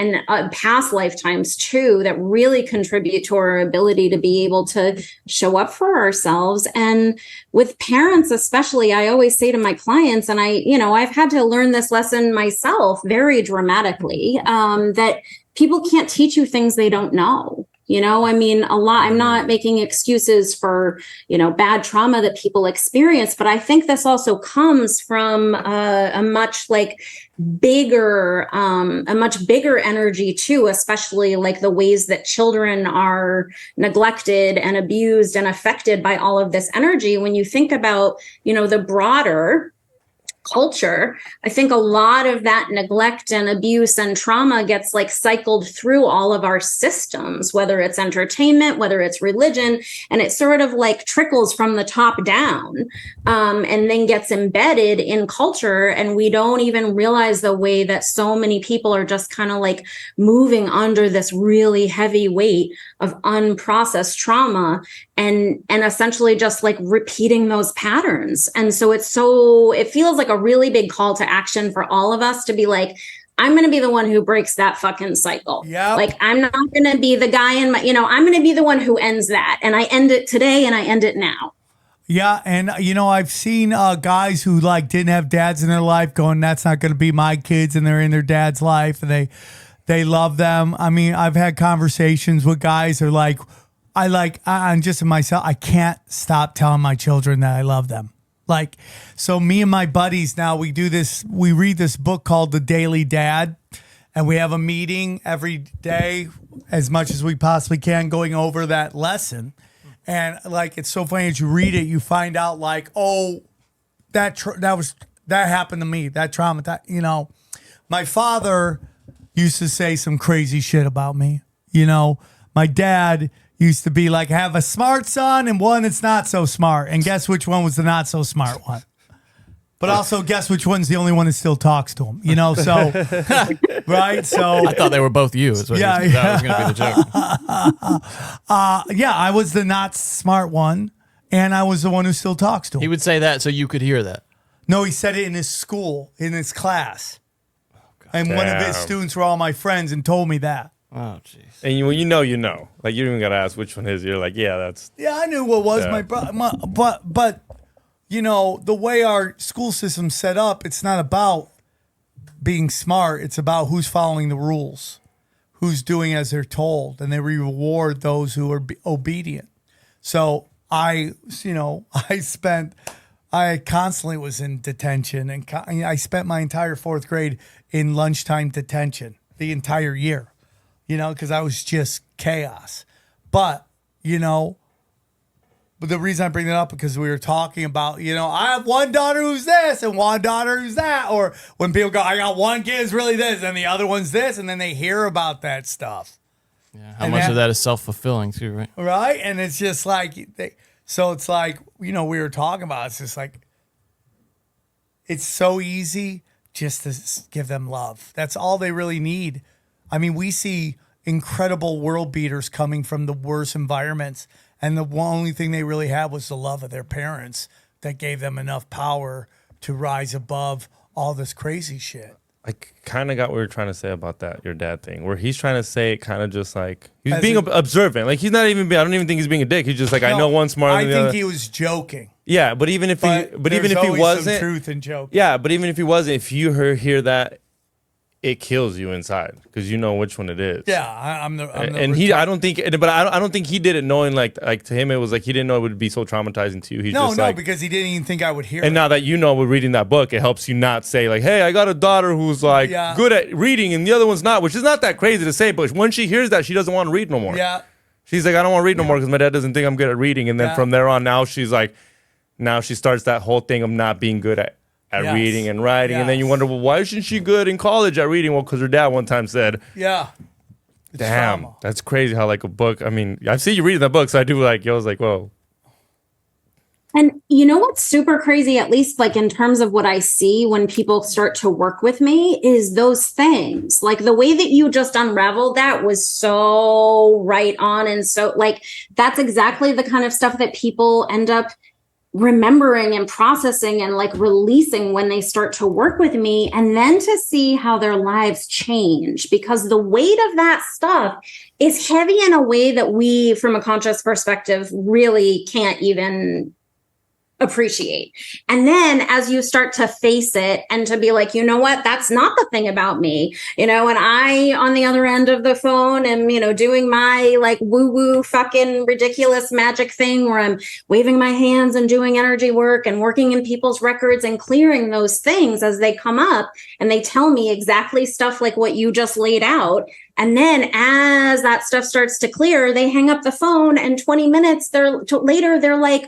past lifetimes too that really contribute to our ability to be able to show up for ourselves. And with parents, especially, I always say to my clients, and I've had to learn this lesson myself very dramatically, that people can't teach you things they don't know. You know, I mean, I'm not making excuses for, you know, bad trauma that people experience, but I think this also comes from a much bigger energy too, especially like the ways that children are neglected and abused and affected by all of this energy. When you think about, you know, the broader culture, I think a lot of that neglect and abuse and trauma gets like cycled through all of our systems, whether it's entertainment, whether it's religion, and it sort of like trickles from the top down, and then gets embedded in culture. And we don't even realize the way that so many people are just kind of like moving under this really heavy weight of unprocessed trauma and essentially just like repeating those patterns. And so it feels like a really big call to action for all of us to be like, I'm going to be the one who breaks that fucking cycle. Yeah. Like, I'm not going to be the guy in my, I'm going to be the one who ends that. And I end it today and I end it now. Yeah, and I've seen guys who like didn't have dads in their life going, that's not going to be my kids, and they're in their dad's life and they love them. I mean, I've had conversations with guys who are like, I'm just in myself. I can't stop telling my children that I love them. Like, so me and my buddies now, we read this book called The Daily Dad, and we have a meeting every day as much as we possibly can going over that lesson. And like, it's so funny as you read it, you find out like, oh, that happened to me, that trauma, my father used to say some crazy shit about me. My dad used to be like, have a smart son and one that's not so smart. And guess which one was the not so smart one? But also guess which one's the only one that still talks to him, so, right? So I thought they were both you. That was going to be the joke. I was the not smart one, and I was the one who still talks to him. He would say that so you could hear that. No, he said it in his school, in his class. And one of his students were all my friends and told me that. Oh, jeez. And you know. Like, you don't even got to ask which one is. You're like, yeah, that's... Yeah, I knew what was my brother. But the way our school system's set up, it's not about being smart. It's about who's following the rules, who's doing as they're told, and they reward those who are obedient. So I constantly was in detention, and I spent my entire fourth grade in lunchtime detention the entire year, because I was just chaos. But, but the reason I bring that up because we were talking about, I have one daughter who's this and one daughter who's that. Or when people go, I got one kid who's really this and the other one's this. And then they hear about that stuff. Yeah, how much of that is self-fulfilling too, right? Right. And it's just like, so it's like, we were talking about, it's just like, it's so easy just to give them love. That's all they really need. I mean, we see incredible world beaters coming from the worst environments. And the only thing they really had was the love of their parents that gave them enough power to rise above all this crazy shit. I kind of got what you're trying to say about that, your dad thing, where he's trying to say it kind of just like, he's being observant. Like, he's not even, I don't even think he's being a dick. He's just like, I know one smarter than the other. I think he was joking. Yeah, but even if he wasn't. Some truth in joking. Yeah, but even if he wasn't, if you hear that, it kills you inside because you know which one it is. Yeah, I don't think he did it knowing like to him it was like he didn't know it would be so traumatizing to you. Because he didn't even think I would hear it. And now that with reading that book, it helps you not say like, hey, I got a daughter who's like good at reading and the other one's not, which is not that crazy to say. But when she hears that, she doesn't want to read no more. Yeah, she's like, I don't want to read no more because my dad doesn't think I'm good at reading. And then from there on, now she's like, now she starts that whole thing of not being good at reading and writing, and then you wonder, well, why isn't she good in college at reading? Well, because her dad one time said, "Yeah, damn, trauma. That's crazy how like a book. I mean, I see you reading that book, so I do like. I was like, whoa." And you know what's super crazy, at least like in terms of what I see when people start to work with me, is those things. Like the way that you just unraveled that was so right on, and so like that's exactly the kind of stuff that people end up remembering and processing and like releasing when they start to work with me, and then to see how their lives change, because the weight of that stuff is heavy in a way that we, from a conscious perspective, really can't even appreciate. And then as you start to face it and to be like, you know what, that's not the thing about me, and I, on the other end of the phone, am, doing my like woo-woo fucking ridiculous magic thing where I'm waving my hands and doing energy work and working in people's records and clearing those things as they come up and they tell me exactly stuff like what you just laid out. And then as that stuff starts to clear, they hang up the phone and 20 minutes later, they're like,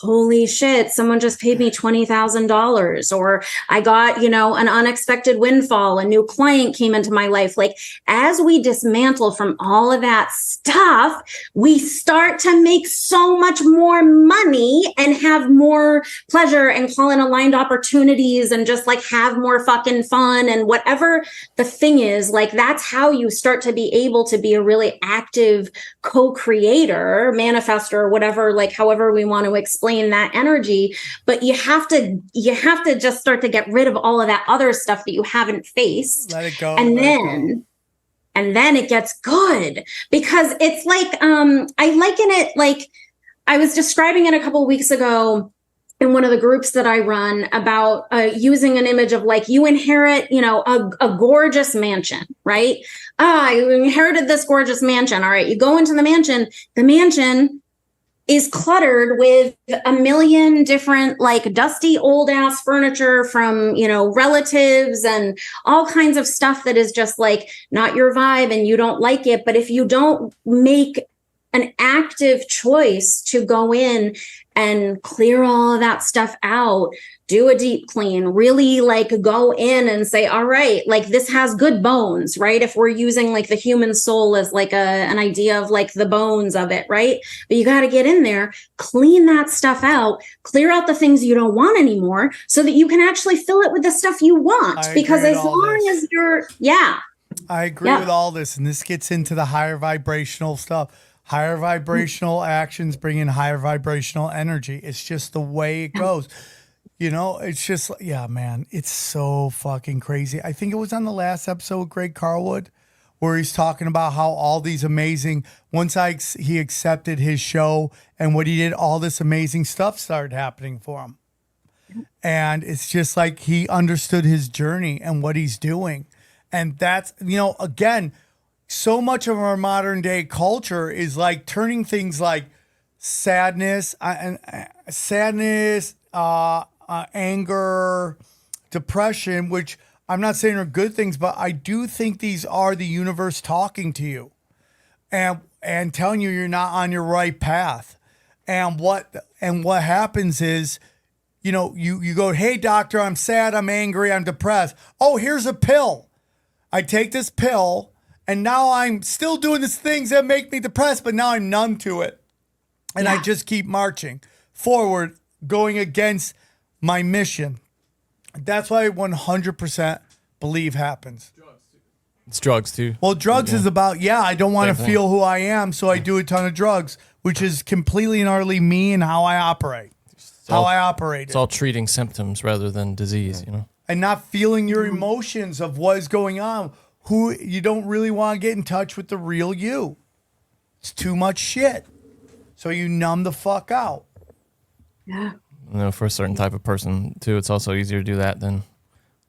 holy shit, someone just paid me $20,000, or I got, an unexpected windfall, a new client came into my life. Like, as we dismantle from all of that stuff, we start to make so much more money and have more pleasure and call in aligned opportunities and just like have more fucking fun and whatever the thing is. Like, that's how you start to be able to be a really active co-creator, manifestor, whatever, like however we want to explain that energy. But you have to just start to get rid of all of that other stuff that you haven't faced. Let it go. And then it gets good, because it's like, I liken it, like I was describing it a couple of weeks ago in one of the groups that I run, about using an image of like, you inherit, a gorgeous mansion, right? You inherited this gorgeous mansion. All right, you go into the mansion is cluttered with a million different like dusty old ass furniture from, relatives and all kinds of stuff that is just like not your vibe and you don't like it. But if you don't make an active choice to go in and clear all of that stuff out, do a deep clean, really like go in and say, all right, like this has good bones, right? If we're using like the human soul as like an idea of like the bones of it, right? But you got to get in there, clean that stuff out, clear out the things you don't want anymore so that you can actually fill it with the stuff you want. Because as long as you're, I agree with all this. And this gets into the higher vibrational stuff. Higher vibrational actions bring in higher vibrational energy. It's just the way it goes. It's just, man, it's so fucking crazy. I think it was on the last episode with Greg Carlwood where he's talking about how all these amazing, once he accepted his show and what he did, all this amazing stuff started happening for him. And it's just like he understood his journey and what he's doing. And that's, again, so much of our modern day culture is like turning things like sadness, anger, depression, which I'm not saying are good things, but I do think these are the universe talking to you and telling you you're not on your right path. And what happens is, you go, hey doctor, I'm sad, I'm angry, I'm depressed. Oh, here's a pill. I take this pill and now I'm still doing these things that make me depressed, but now I'm numb to it. And I just keep marching forward, going against my mission. That's why I 100% believe happens. It's drugs too. Well, drugs is about, I don't want to feel who I am, so I do a ton of drugs, which is completely and utterly me and how I operate. It's all treating symptoms rather than disease, And not feeling your emotions of what is going on. Who you don't really want to get in touch with the real you. It's too much shit. So you numb the fuck out. Yeah. For a certain type of person too, it's also easier to do that than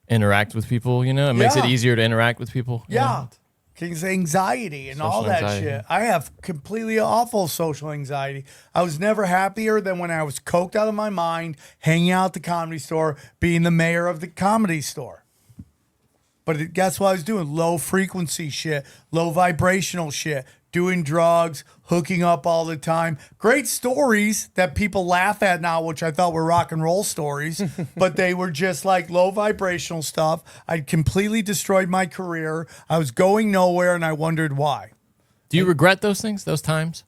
interact with people. It makes it easier to interact with people. Because anxiety and social all that shit. I have completely awful social anxiety. I was never happier than when I was coked out of my mind, hanging out at the Comedy Store, being the mayor of the Comedy Store. But guess what I was doing? Low frequency shit, low vibrational shit, doing drugs, hooking up all the time. Great stories that people laugh at now, which I thought were rock and roll stories, but they were just like low vibrational stuff. I'd completely destroyed my career. I was going nowhere and I wondered why. Do you regret those things, those times?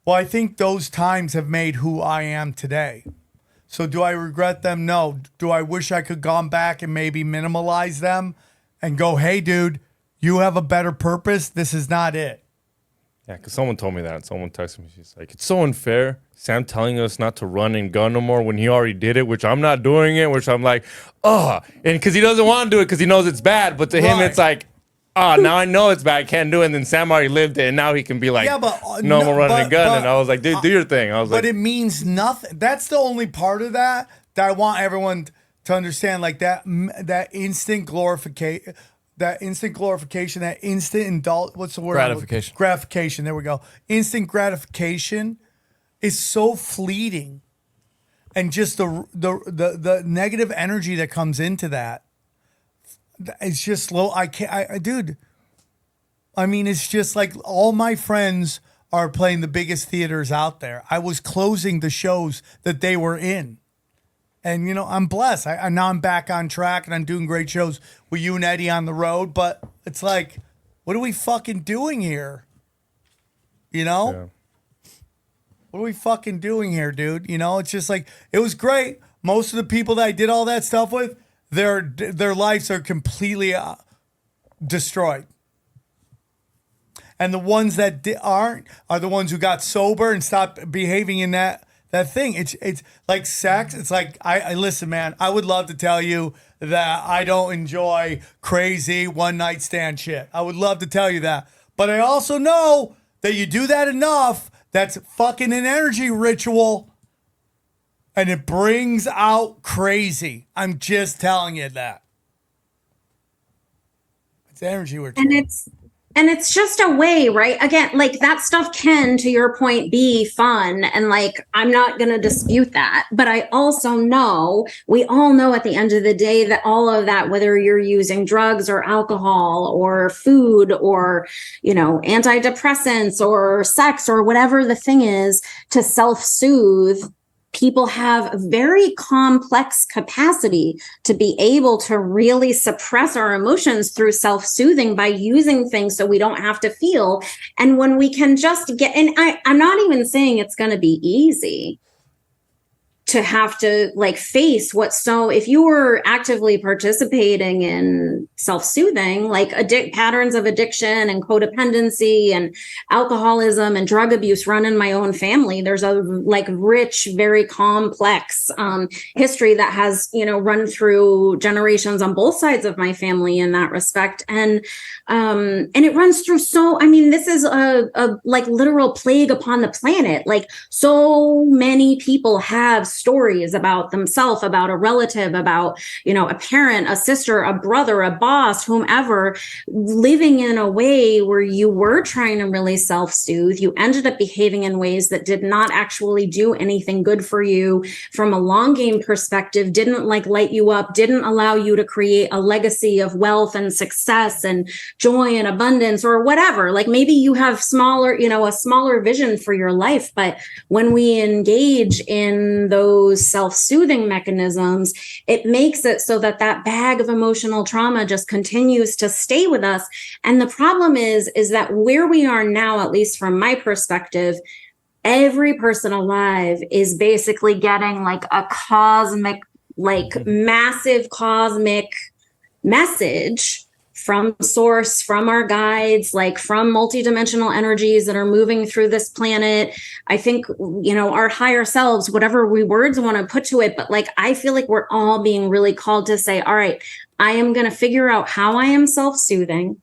Well, I think those times have made who I am today. So do I regret them? No. Do I wish I could gone back and maybe minimalize them and go, hey, dude, you have a better purpose. This is not it. Yeah, because someone told me that. Someone texted me. She's like, it's so unfair. Sam telling us not to run and gun no more when he already did it, which I'm not doing it, which I'm like, and because he doesn't want to do it because he knows it's bad. But to him, it's like, now I know it's bad. I can't do it. And then Sam already lived it. And now he can be like, no more running and gun. And I was like, dude, do your thing. I was like, but it means nothing. That's the only part of that I want everyone to understand. Like that instant glorification. That instant what's the word? Gratification. There we go. Instant gratification is so fleeting, and just the negative energy that comes into that. It's just low. Dude. I mean, it's just like all my friends are playing the biggest theaters out there. I was closing the shows that they were in. And, you know, I'm blessed. Now I'm back on track and I'm doing great shows with you and Eddie on the road. But it's like, what are we fucking doing here? You know? Yeah. What are we fucking doing here, dude? You know, it's just like, it was great. Most of the people that I did all that stuff with, their lives are completely destroyed. And the ones that aren't are the ones who got sober and stopped behaving in that thing. It's like sex. It's like, I listen, man, I would love to tell you that I don't enjoy crazy one night stand shit. I would love to tell you that. But I also know that you do that enough, that's fucking an energy ritual. And it brings out crazy. I'm just telling you that. It's energy ritual. And it's just a way, right? Again, like that stuff can, to your point, be fun. And like, I'm not going to dispute that. But I also know, we all know at the end of the day that all of that, whether you're using drugs or alcohol or food or, you know, antidepressants or sex or whatever the thing is to self-soothe, people have a very complex capacity to be able to really suppress our emotions through self-soothing by using things so we don't have to feel. And when we can just get, and I'm not even saying it's going to be easy to have to like face if you were actively participating in self-soothing, like patterns of addiction and codependency and alcoholism and drug abuse run in my own family. There's a like rich, very complex history that has, you know, run through generations on both sides of my family in that respect. And it runs through this is a like literal plague upon the planet. Like so many people have stories about themselves, about a relative, about, you know, a parent, a sister, a brother, a boss, whomever, living in a way where you were trying to really self-soothe. You ended up behaving in ways that did not actually do anything good for you from a long game perspective, didn't like light you up, didn't allow you to create a legacy of wealth and success and joy and abundance or whatever. Like maybe you have a smaller vision for your life. But when we engage in those self-soothing mechanisms, it makes it so that bag of emotional trauma just continues to stay with us. And the problem is that where we are now, at least from my perspective, every person alive is basically getting like a cosmic, like massive cosmic message from source, from our guides, like from multidimensional energies that are moving through this planet. I think, you know, our higher selves, whatever words want to put to it, but like, I feel like we're all being really called to say, all right, I am going to figure out how I am self-soothing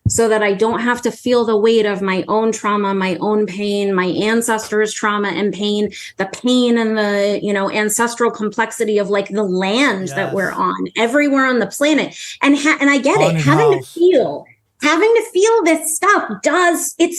so that I don't have to feel the weight of my own trauma, my own pain, my ancestors' trauma and pain, the pain and the, you know, ancestral complexity of like the land that we're on everywhere on the planet. And I get it. Having to feel this stuff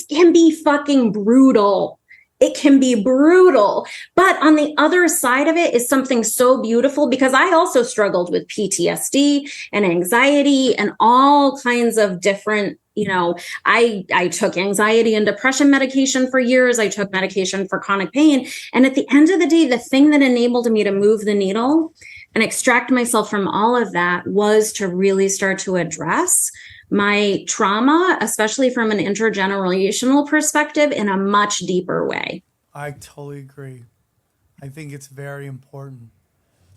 can be fucking brutal. It can be brutal. But on the other side of it is something so beautiful, because I also struggled with PTSD and anxiety and all kinds of different, you know, I took anxiety and depression medication for years. I took medication for chronic pain. And at the end of the day, the thing that enabled me to move the needle and extract myself from all of that was to really start to address my trauma, especially from an intergenerational perspective, in a much deeper way. I totally agree. I think it's very important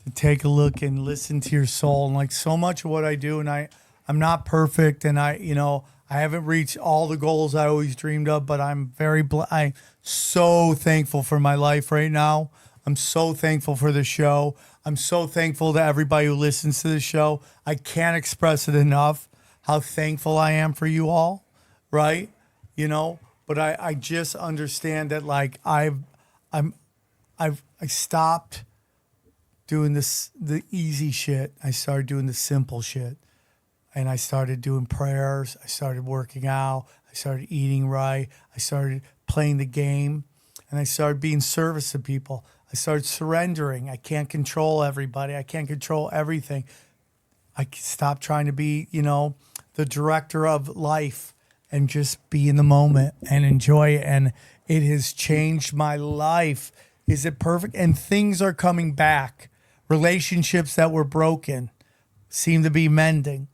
to take a look and listen to your soul. And like so much of what I do, and I'm not perfect, and I haven't reached all the goals I always dreamed of, but I'm I'm so thankful for my life right now. I'm so thankful for the show. I'm so thankful to everybody who listens to the show. I can't express it enough how thankful I am for you all, right? You know, but I just understand that like I stopped doing the easy shit. I started doing the simple shit. And I started doing prayers. I started working out. I started eating right. I started playing the game. And I started being service to people. I started surrendering. I can't control everybody. I can't control everything. I stopped trying to be, you know, the director of life and just be in the moment and enjoy it. And It has changed my life. Is it perfect? And things are coming back. Relationships that were broken seem to be mending.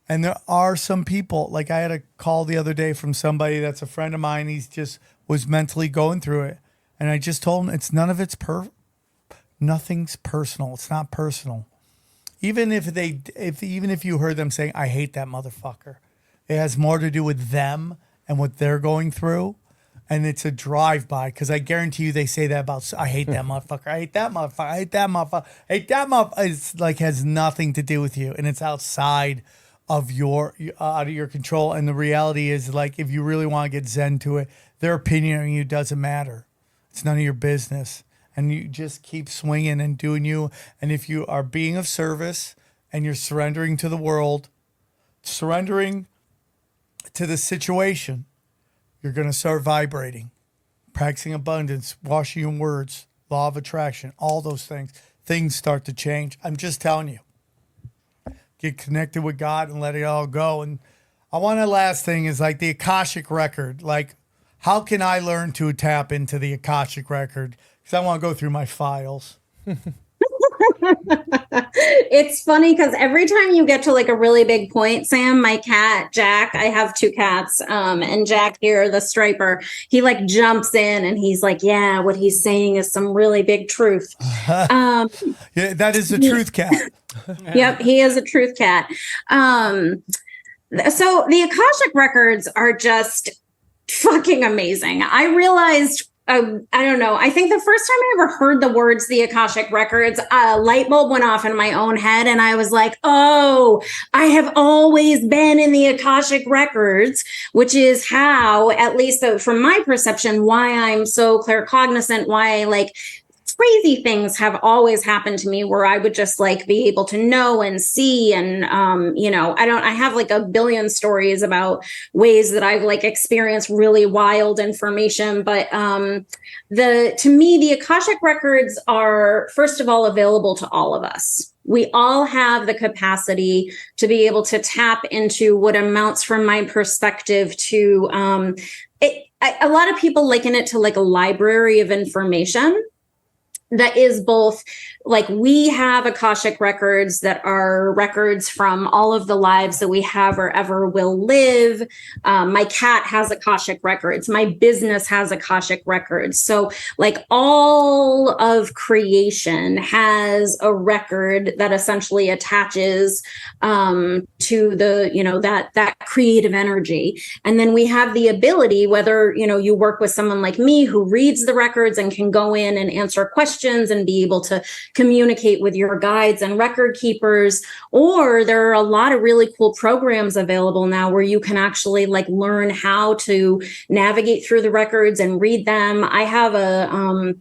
And there are some people, like I had a call the other day from somebody that's a friend of mine. He's just was mentally going through it. And I just told him nothing's personal. It's not personal. Even if you heard them saying, I hate that motherfucker, it has more to do with them and what they're going through. And it's a drive-by, because I guarantee you they say that about, I hate that motherfucker, I hate that motherfucker, I hate that motherfucker, I hate that motherfucker. It's like has nothing to do with you, and it's outside of out of your control. And the reality is, like, if you really want to get zen to it, their opinion on you doesn't matter. It's none of your business. And you just keep swinging and doing you. And if you are being of service and you're surrendering to the world, surrendering to the situation, you're going to start vibrating, practicing abundance, washing your words, law of attraction, all those things. Things start to change. I'm just telling you. Get connected with God and let it all go. And I want to last thing is like the Akashic record. Like, how can I learn to tap into the Akashic record? Because I want to go through my files. It's funny because every time you get to like a really big point, Sam, my cat, Jack, I have 2 cats, and Jack here, the striper, he like jumps in and he's like, yeah, what he's saying is some really big truth. Yeah, that is the truth cat. Yep, he is a truth cat. So the Akashic records are just fucking amazing. I realized, I don't know, I think the first time I ever heard the words the Akashic records, a light bulb went off in my own head, and I was like, oh, I have always been in the Akashic records, which is how, at least from my perception, why I'm so claircognizant, why like crazy things have always happened to me where I would just like be able to know and see. And, I have like a billion stories about ways that I've like experienced really wild information. But to me, the Akashic records are, first of all, available to all of us. We all have the capacity to be able to tap into what amounts, from my perspective, to a lot of people liken it to like a library of information. That is both like, we have Akashic records that are records from all of the lives that we have or ever will live. My cat has Akashic records. My business has Akashic records. So like all of creation has a record that essentially attaches to the, that creative energy. And then we have the ability, whether, you work with someone like me who reads the records and can go in and answer questions and be able to communicate with your guides and record keepers, or there are a lot of really cool programs available now where you can actually like learn how to navigate through the records and read them. I have a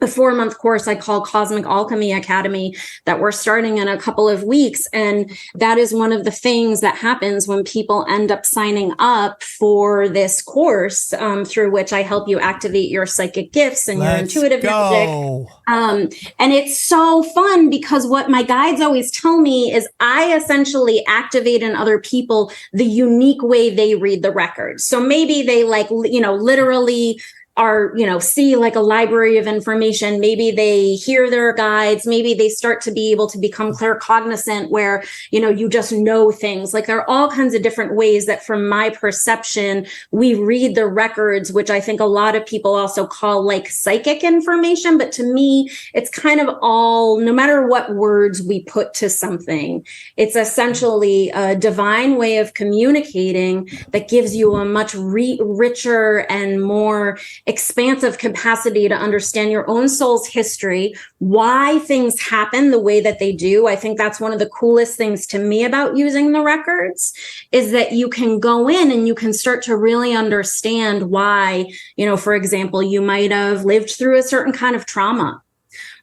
4-month course I call Cosmic Alchemy Academy that we're starting in a couple of weeks. And that is one of the things that happens when people end up signing up for this course, through which I help you activate your psychic gifts and your intuitive magic. And it's so fun because what my guides always tell me is I essentially activate in other people the unique way they read the records. So maybe they like, literally are, see like a library of information. Maybe they hear their guides. Maybe they start to be able to become claircognizant where, you just know things. Like there are all kinds of different ways that from my perception, we read the records, which I think a lot of people also call like psychic information. But to me, it's kind of all, no matter what words we put to something, it's essentially a divine way of communicating that gives you a much richer and more expansive capacity to understand your own soul's history, why things happen the way that they do. I think that's one of the coolest things to me about using the records is that you can go in and you can start to really understand why, for example, you might have lived through a certain kind of trauma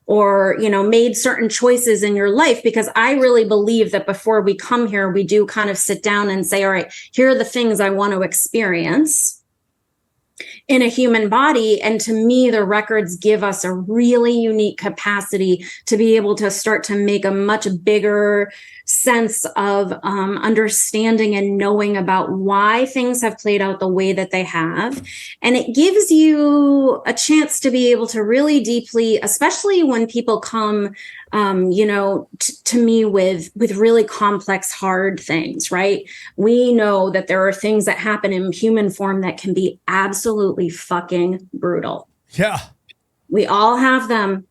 or, made certain choices in your life, because I really believe that before we come here, we do kind of sit down and say, all right, here are the things I want to experience. in a human body. And to me, the records give us a really unique capacity to be able to start to make a much bigger sense of understanding and knowing about why things have played out the way that they have. And it gives you a chance to be able to really deeply, especially when people come to me with really complex, hard things, right? We know that there are things that happen in human form that can be absolutely fucking brutal. Yeah. We all have them.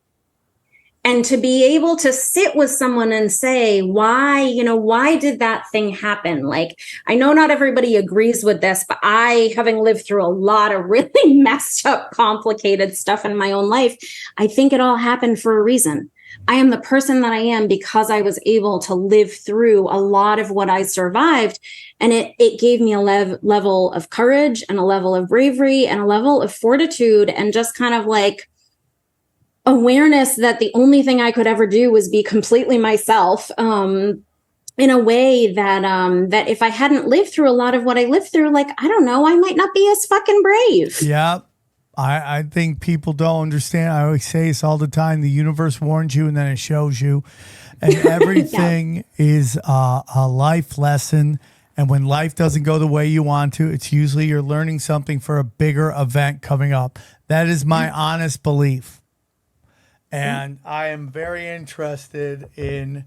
And to be able to sit with someone and say, why did that thing happen? Like, I know not everybody agrees with this, but I, having lived through a lot of really messed up, complicated stuff in my own life, I think it all happened for a reason. I am the person that I am because I was able to live through a lot of what I survived. And it gave me a level of courage and a level of bravery and a level of fortitude and just kind of like awareness that the only thing I could ever do was be completely myself, in a way that that if I hadn't lived through a lot of what I lived through, like, I don't know, I might not be as fucking brave. Yeah. I think people don't understand. I always say this all the time. The universe warns you and then it shows you. And everything is a life lesson. And when life doesn't go the way you want to, it's usually you're learning something for a bigger event coming up. That is my honest belief. And I am very interested in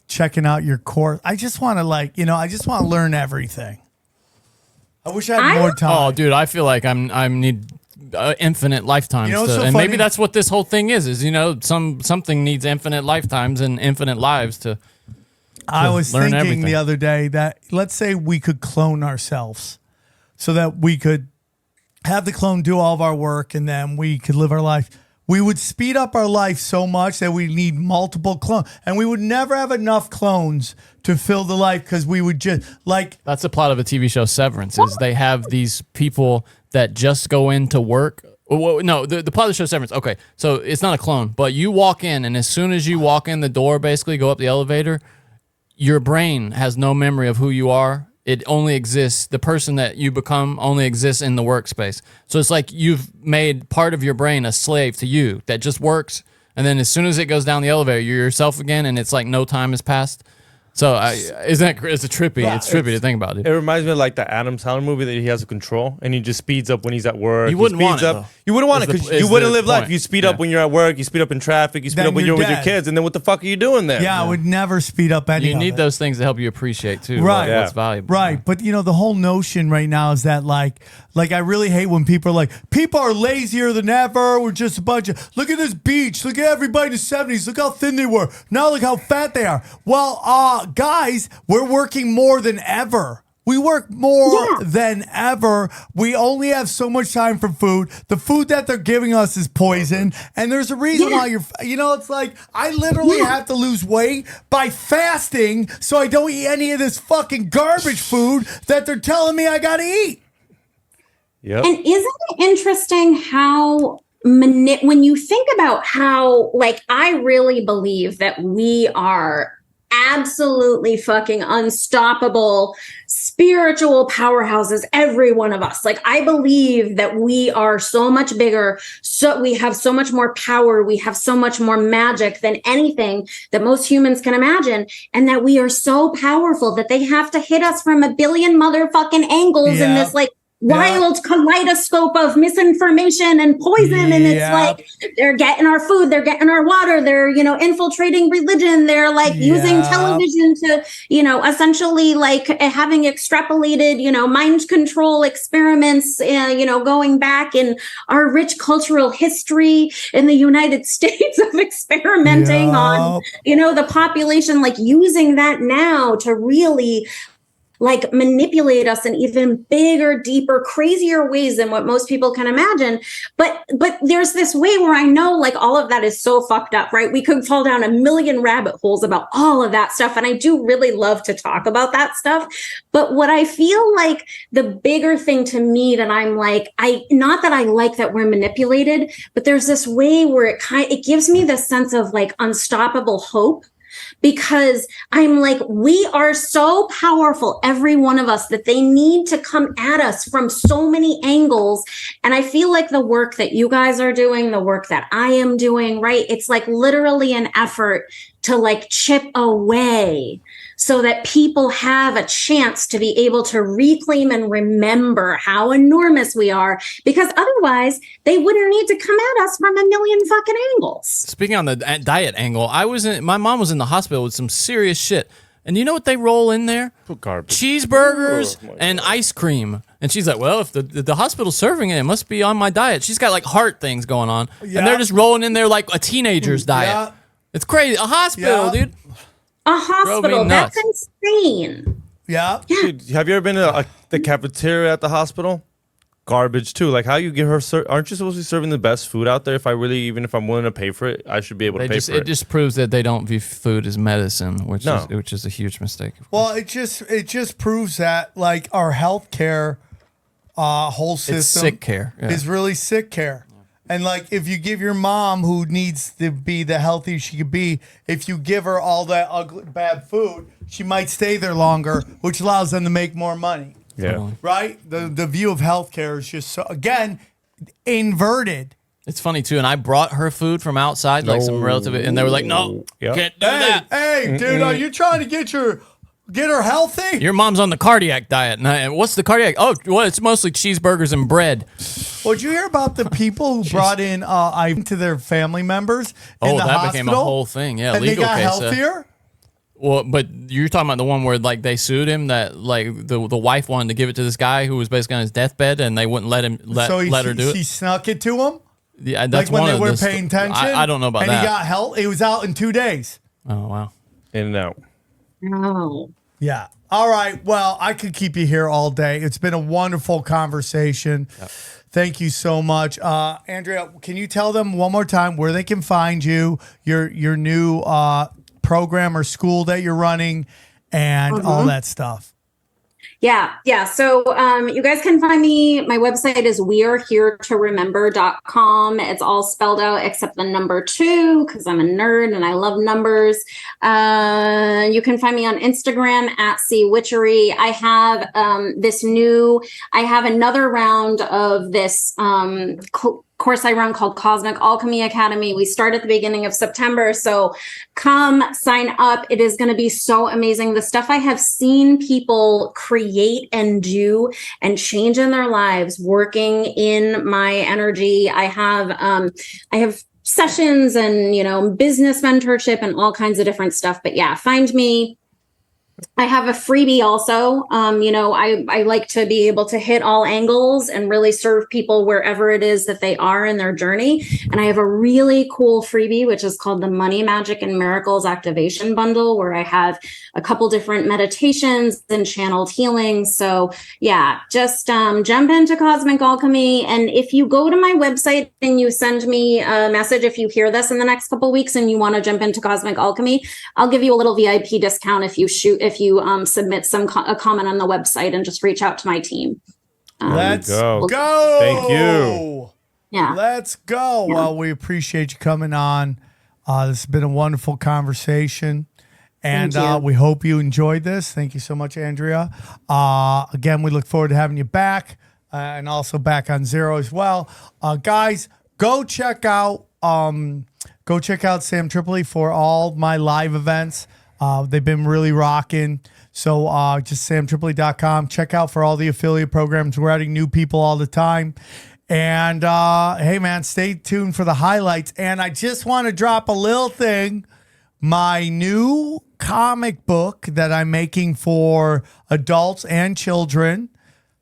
checking out your course. I just want to I just want to learn everything. I wish I had more time. Oh, dude, I feel like I need infinite lifetimes. And maybe that's what this whole thing is something needs infinite lifetimes and infinite lives to I was thinking everything. The other day that let's say we could clone ourselves so that we could have the clone do all of our work and then we could live our life. We would speed up our life so much that we need multiple clones. And we would never have enough clones to fill the life because we would just That's the plot of a TV show, Severance, is they have these people that just go into work. Well, no, the plot of the show, Severance. Okay, so it's not a clone, but you walk in, and as soon as you walk in the door, basically go up the elevator, your brain has no memory of who you are. It only exists, the person that you become only exists in the workspace. So it's like you've made part of your brain a slave to you that just works. And then as soon as it goes down the elevator, you're yourself again, and it's like no time has passed. So it's trippy. Yeah, it's trippy to think about it. It reminds me of like the Adam Sandler movie that he has a control and he just speeds up when he's at work. You wouldn't want it, though. You wouldn't want it because you wouldn't live life. You speed up when you're at work. You speed up in traffic. You speed up when you're with your kids. And then what the fuck are you doing there? Yeah, I would never speed up any. You need those things to help you appreciate too. Right, what's valuable. Right, but the whole notion right now is that like I really hate when people are like, people are lazier than ever. We're just a bunch of, look at this beach. Look at everybody in the 70s. Look how thin they were. Now look how fat they are. Well, guys, we're working more than ever. We work more than ever. We only have so much time for food. The food that they're giving us is poison. And there's a reason why it's like I literally have to lose weight by fasting so I don't eat any of this fucking garbage food that they're telling me I got to eat. Yep. And isn't it interesting how when you think about how, like, I really believe that we are absolutely fucking unstoppable spiritual powerhouses, every one of us. Like, I believe that we are so much bigger, so we have so much more power, we have so much more magic than anything that most humans can imagine, and that we are so powerful that they have to hit us from a billion motherfucking angles in this like wild kaleidoscope of misinformation and poison. And it's like, they're getting our food, they're getting our water, they're, infiltrating religion. They're like using television to, essentially like having extrapolated, mind control experiments, going back in our rich cultural history in the United States of experimenting on, the population, like using that now to really like manipulate us in even bigger, deeper, crazier ways than what most people can imagine. But there's this way where I know like all of that is so fucked up, right? We could fall down a million rabbit holes about all of that stuff. And I do really love to talk about that stuff. But what I feel like the bigger thing to me that I'm like, not that I like that we're manipulated, but there's this way where it gives me this sense of like unstoppable hope. because I'm like, we are so powerful, every one of us, that they need to come at us from so many angles. And I feel like the work that you guys are doing, the work that I am doing, right? It's like literally an effort to like chip away so that people have a chance to be able to reclaim and remember how enormous we are, because otherwise they wouldn't need to come at us from a million fucking angles. Speaking on the diet angle, my mom was in the hospital with some serious shit. And you know what they roll in there? Garbage. Cheeseburgers and ice cream. And she's like, well, if the hospital's serving it, it must be on my diet. She's got like heart things going on. Yeah. And they're just rolling in there like a teenager's diet. Yeah. It's crazy. A hospital, dude. A hospital, nuts. that's insane. Yeah. Dude, have you ever been to the cafeteria at the hospital? Garbage too. Like how you get her? Aren't you supposed to be serving the best food out there? Even if I'm willing to pay for it, I should be able to pay for it. It just proves that they don't view food as medicine, which is a huge mistake. Well, it just proves that like our healthcare whole system It's sick care. Yeah. is really sick care. And like if you give your mom, who needs to be the healthiest she could be, if you give her all that ugly bad food, she might stay there longer, which allows them to make more money. Yeah. Totally. Right? The view of healthcare is just so, again, inverted. It's funny too, and I brought her food from outside, like some relative, and they were like, "No, Yep. can't do that." Hey, dude, are you trying to get her healthy? Your mom's on the cardiac diet. And what's the cardiac? Oh, well, it's mostly cheeseburgers and bread. Well, did you hear about the people who brought in IV to their family members in the that hospital? became a whole thing. Yeah, and legal they got case. healthier? Well, but you're talking about the one where like they sued him, that like the wife wanted to give it to this guy who was basically on his deathbed, and they wouldn't let him let her do it. He snuck it to him? Yeah, that's like when one they of weren't the paying attention? I don't know about and that. he got help. It was out in 2 days. Oh wow. In and out. No. Yeah. All right. Well, I could keep you here all day. It's been a wonderful conversation. Yep. Thank you so much. Andrea, can you tell them one more time where they can find you, your new program or school that you're running, and all that stuff? Yeah. So you guys can find me. My website is weareheretoremember.com. It's all spelled out except the number 2, because I'm a nerd and I love numbers. You can find me on Instagram at @cwitchery. I have I have another round of this course I run called Cosmic Alchemy Academy. We start at the beginning of September. So come sign up. It is going to be so amazing. The stuff I have seen people create and do and change in their lives working in my energy. I have sessions and, business mentorship and all kinds of different stuff. But yeah, find me. I have a freebie also. I like to be able to hit all angles and really serve people wherever it is that they are in their journey. And I have a really cool freebie, which is called the Money, Magic, and Miracles Activation Bundle, where I have a couple different meditations and channeled healing. So yeah, just jump into Cosmic Alchemy. And if you go to my website and you send me a message, if you hear this in the next couple of weeks and you want to jump into Cosmic Alchemy, I'll give you a little VIP discount if you submit a comment on the website and just reach out to my team. Let's go. Thank you. Yeah. Let's go. Yeah. Well, we appreciate you coming on. This has been a wonderful conversation. And we hope you enjoyed this. Thank you so much, Andrea. Again, we look forward to having you back and also back on Zero as well. Guys, go check out SamTripoli for all my live events. They've been really rocking. So just samtripoli.com. Check out for all the affiliate programs. We're adding new people all the time. And hey, man, stay tuned for the highlights. And I just want to drop a little thing. My new comic book that I'm making for adults and children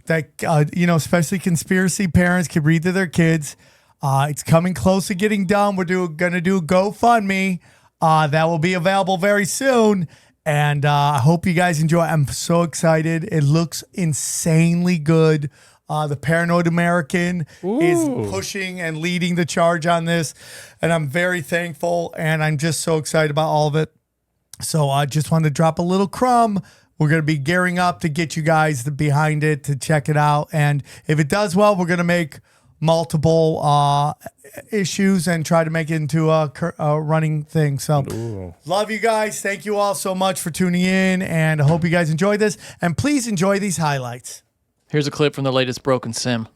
that, especially conspiracy parents can read to their kids. It's coming close to getting done. We're going to do a GoFundMe. That will be available very soon. And I hope you guys enjoy. I'm so excited. It looks insanely good. The Paranoid American is pushing and leading the charge on this. And I'm very thankful. And I'm just so excited about all of it. So I just wanted to drop a little crumb. We're going to be gearing up to get you guys behind it to check it out. And if it does well, we're going to make multiple issues and try to make it into a running thing. So love you guys. Thank you all so much for tuning in, and I hope you guys enjoyed this. And please enjoy these highlights. Here's a clip from the latest Broken Sim.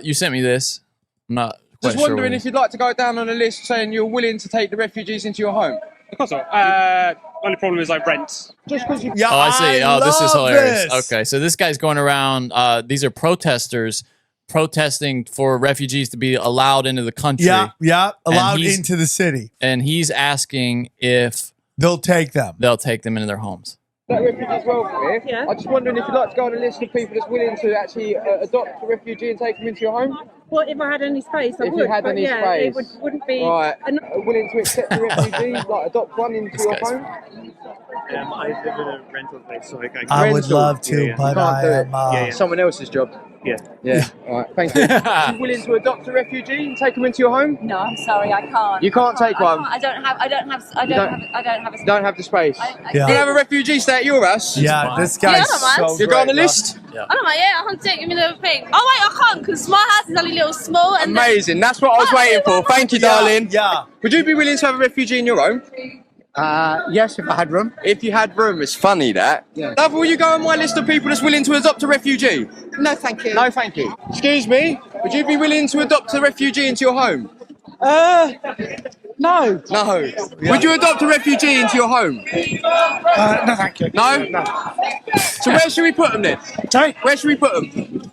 You sent me this. I'm not quite Just sure wondering if you'd like to go down on a list saying you're willing to take the refugees into your home. Of course not. Only problem is I rent. Just because you... Yeah, Oh, I see. Oh, this is love hilarious. this. Okay, so this guy's going around. These are protesters protesting for refugees to be allowed into the country. Yeah, allowed he's- into the city. And he's asking if They'll take them. they'll take them into their homes. That refugees welfare. Yeah. I'm just wondering if you'd like to go on a list of people that's willing to actually adopt a refugee and take them into your home. Well, if I had any space, I If would. you had but any yeah, space. it wouldn't be. Right. Willing to accept a refugee, like adopt one into your guy's- home? I live in a rental place, so I would love to, Yeah. but You can't do it. I am. Someone else's job. Yeah. Yeah. All right. Thank you. Are you willing to adopt a refugee and take them into your home? No, I'm sorry, I can't. You can't take one. I don't have a. You don't have the space. Yeah. You can have a refugee stay at your house. Yeah, this guy's Yeah, I don't mind. so You go on the great, list. I don't know. Yeah, I can take him in the thing. Oh wait, I can't because my house is only little small and. Amazing. That's what I was waiting for. Thank you, bro. darling. Yeah. Would you be willing to have a refugee in your home? Yes, if I had room. If you had room, it's funny that. Yeah. Love, will you go on my list of people that's willing to adopt a refugee? No, thank you. No, thank you. Excuse me, would you be willing to adopt a refugee into your home? No. No. Would you adopt a refugee into your home? No, thank you. No? So where should we put them then? Sorry? Where should we put them?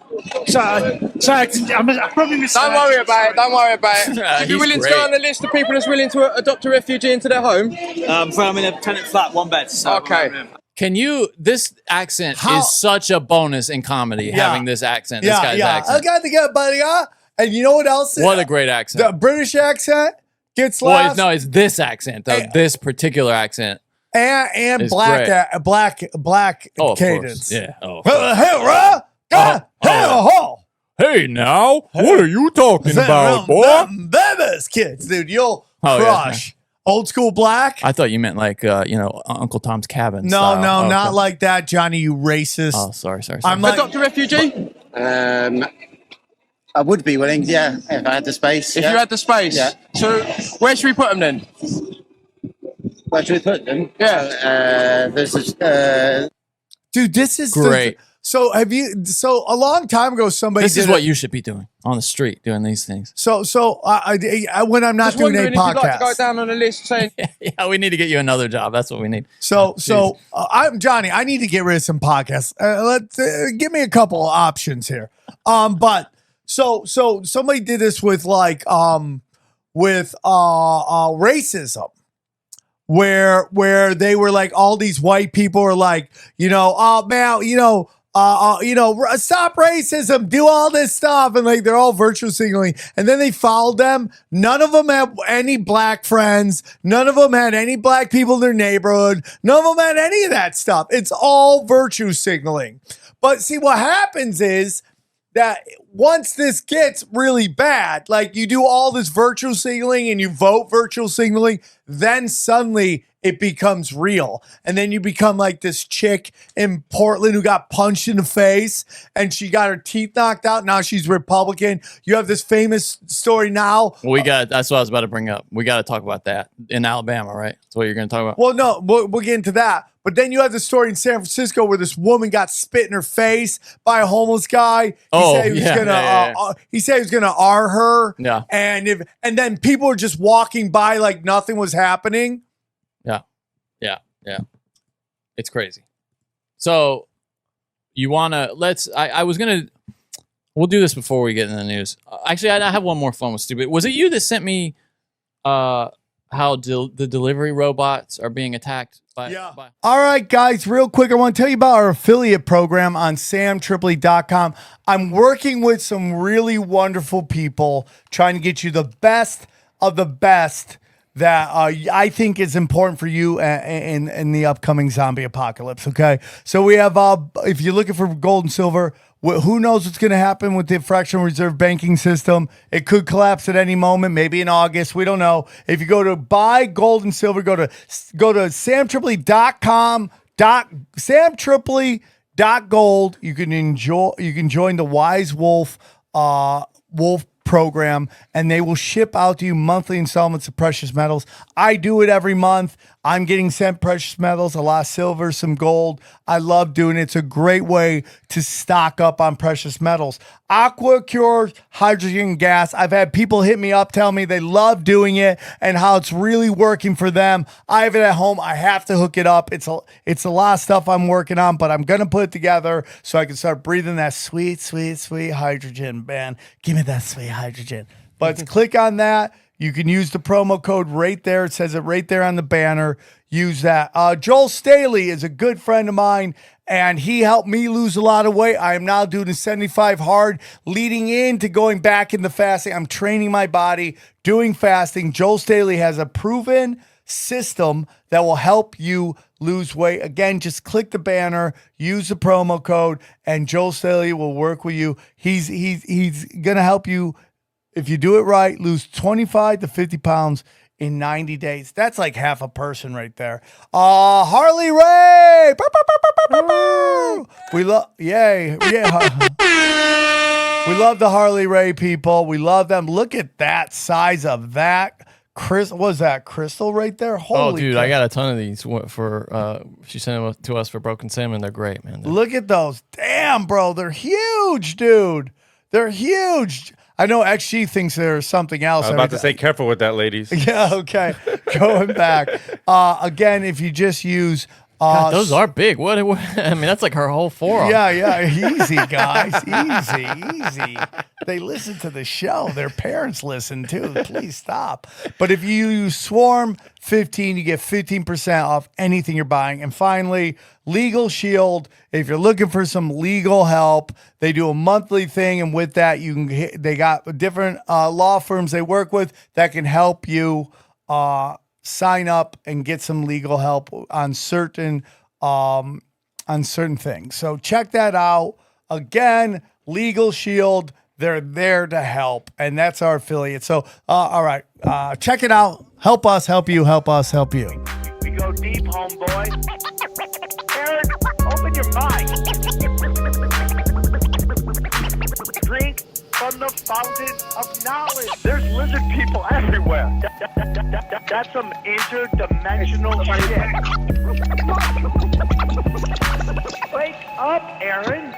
I probably missed Don't worry about it, don't worry about it. Would you be He's willing to great. go on the list of people that's willing to adopt a refugee into their home? I'm in a tenant flat, one bed. So Okay. Can you? This accent is such a bonus in comedy. Yeah. Having this accent, this guy's I accent. got the good buddy. And you know what else? What a great accent. The British accent gets Well, laughs. no, it's this accent though. This particular accent. and It's black great. black Oh, of cadence. course. Yeah. Oh, of Hey, course. Rah! Hey, now, what are you talking about, boy? Babies, kids, dude, you'll Oh, yeah. crush. Old school black. I thought you meant like Uncle Tom's Cabin. No, style. no, Oh, not okay. like that, Johnny. You racist. Oh, sorry. I'm like, Adopt a refugee? I would be willing, yeah, if I had the space. If you had the space. Yeah. So where should we put them then? Where should we put them? Yeah. dude, this is Great. So have you? So a long time ago, somebody. This is did what a- you should be doing on the street, doing these things. So I when I'm not Just doing a wondering if you'd like to go podcast. down on a list saying Yeah, we need to get you another job. That's what we need. So I'm Johnny. I need to get rid of some podcasts. Give me a couple of options here. But so somebody did this with racism, where they were like, all these white people are like, oh man, stop racism, do all this stuff, and like they're all virtue signaling, and then they followed them. None of them have any black friends. None of them had any black people in their neighborhood. None of them had any of that stuff. It's all virtue signaling. But see, what happens is that once this gets really bad, like you do all this virtual signaling and you vote virtual signaling, then suddenly it becomes real. And then you become like this chick in Portland who got punched in the face and she got her teeth knocked out. Now she's Republican. You have this famous story now. That's what I was about to bring up. We got to talk about that in Alabama, right? That's what you're going to talk about. Well, no, we'll get into that. But then you have the story in San Francisco where this woman got spit in her face by a homeless guy. He said he was gonna R her. Yeah. And then people were just walking by like nothing was happening. Yeah. It's crazy. So you want to, we'll do this before we get in the news. Actually, I have one more fun with stupid. Was it you that sent me how the delivery robots are being attacked? All right, guys, real quick, I want to tell you about our affiliate program on SamTripoli.com. I'm working with some really wonderful people trying to get you the best of the best that I think is important for you in the upcoming zombie apocalypse, okay? So we have, if you're looking for gold and silver, who knows what's going to happen with the fractional reserve banking system? It could collapse at any moment, maybe in August. We don't know. If you go to buy gold and silver, go to SamTripoli.com, SamTripoli.gold. You can join the Wise Wolf program, and they will ship out to you monthly installments of precious metals. I do it every month. I'm getting sent precious metals, a lot of silver, some gold. I love doing it. It's a great way to stock up on precious metals. Aqua Cure hydrogen gas. I've had people hit me up, tell me they love doing it and how it's really working for them. I have it at home. I have to hook it up. It's a lot of stuff I'm working on, but I'm going to put it together so I can start breathing that sweet, sweet, sweet hydrogen, man. Give me that sweet hydrogen. But click on that. You can use the promo code right there. It says it right there on the banner. Use that. Joel Staley is a good friend of mine, and he helped me lose a lot of weight. I am now doing a 75 hard, leading into going back into fasting. I'm training my body, doing fasting. Joel Staley has a proven system that will help you lose weight. Again, just click the banner, use the promo code, and Joel Staley will work with you. He's going to help you, if you do it right, lose 25 to 50 pounds in 90 days. That's like half a person right there. Harley Ray. We love, yay. Yeah. We love the Harley Ray people. We love them. Look at that size of that. Was that crystal right there? Holy dude, cow. I got a ton of these for, she sent them to us for Broken Salmon. They're great, man. Look at those. Damn, bro. They're huge, dude. They're huge. I know XG thinks there's something else. I was about to say, careful with that, ladies. Yeah, okay. Going back. Again, if you just use... God, those are big. What? I mean, that's like her whole forearm. Yeah. Easy, guys. Easy. They listen to the show. Their parents listen too. Please stop. But if you use Swarm 15, you get 15% off anything you're buying. And finally, Legal Shield. If you're looking for some legal help, they do a monthly thing, and with that, you can. They got different law firms they work with that can help you. Sign up and get some legal help on certain things. So check that out. Again, Legal Shield, they're there to help, and that's our affiliate. So, all right, check it out. Help us, help you, help us, help you. We go deep, homeboy. Aaron, open your mind. Drink from the fountain of knowledge. There's lizard people everywhere. That's some interdimensional shit. Wake up, Aaron.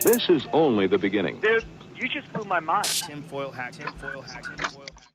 This is only the beginning. Dude, you just blew my mind. Tinfoil hat.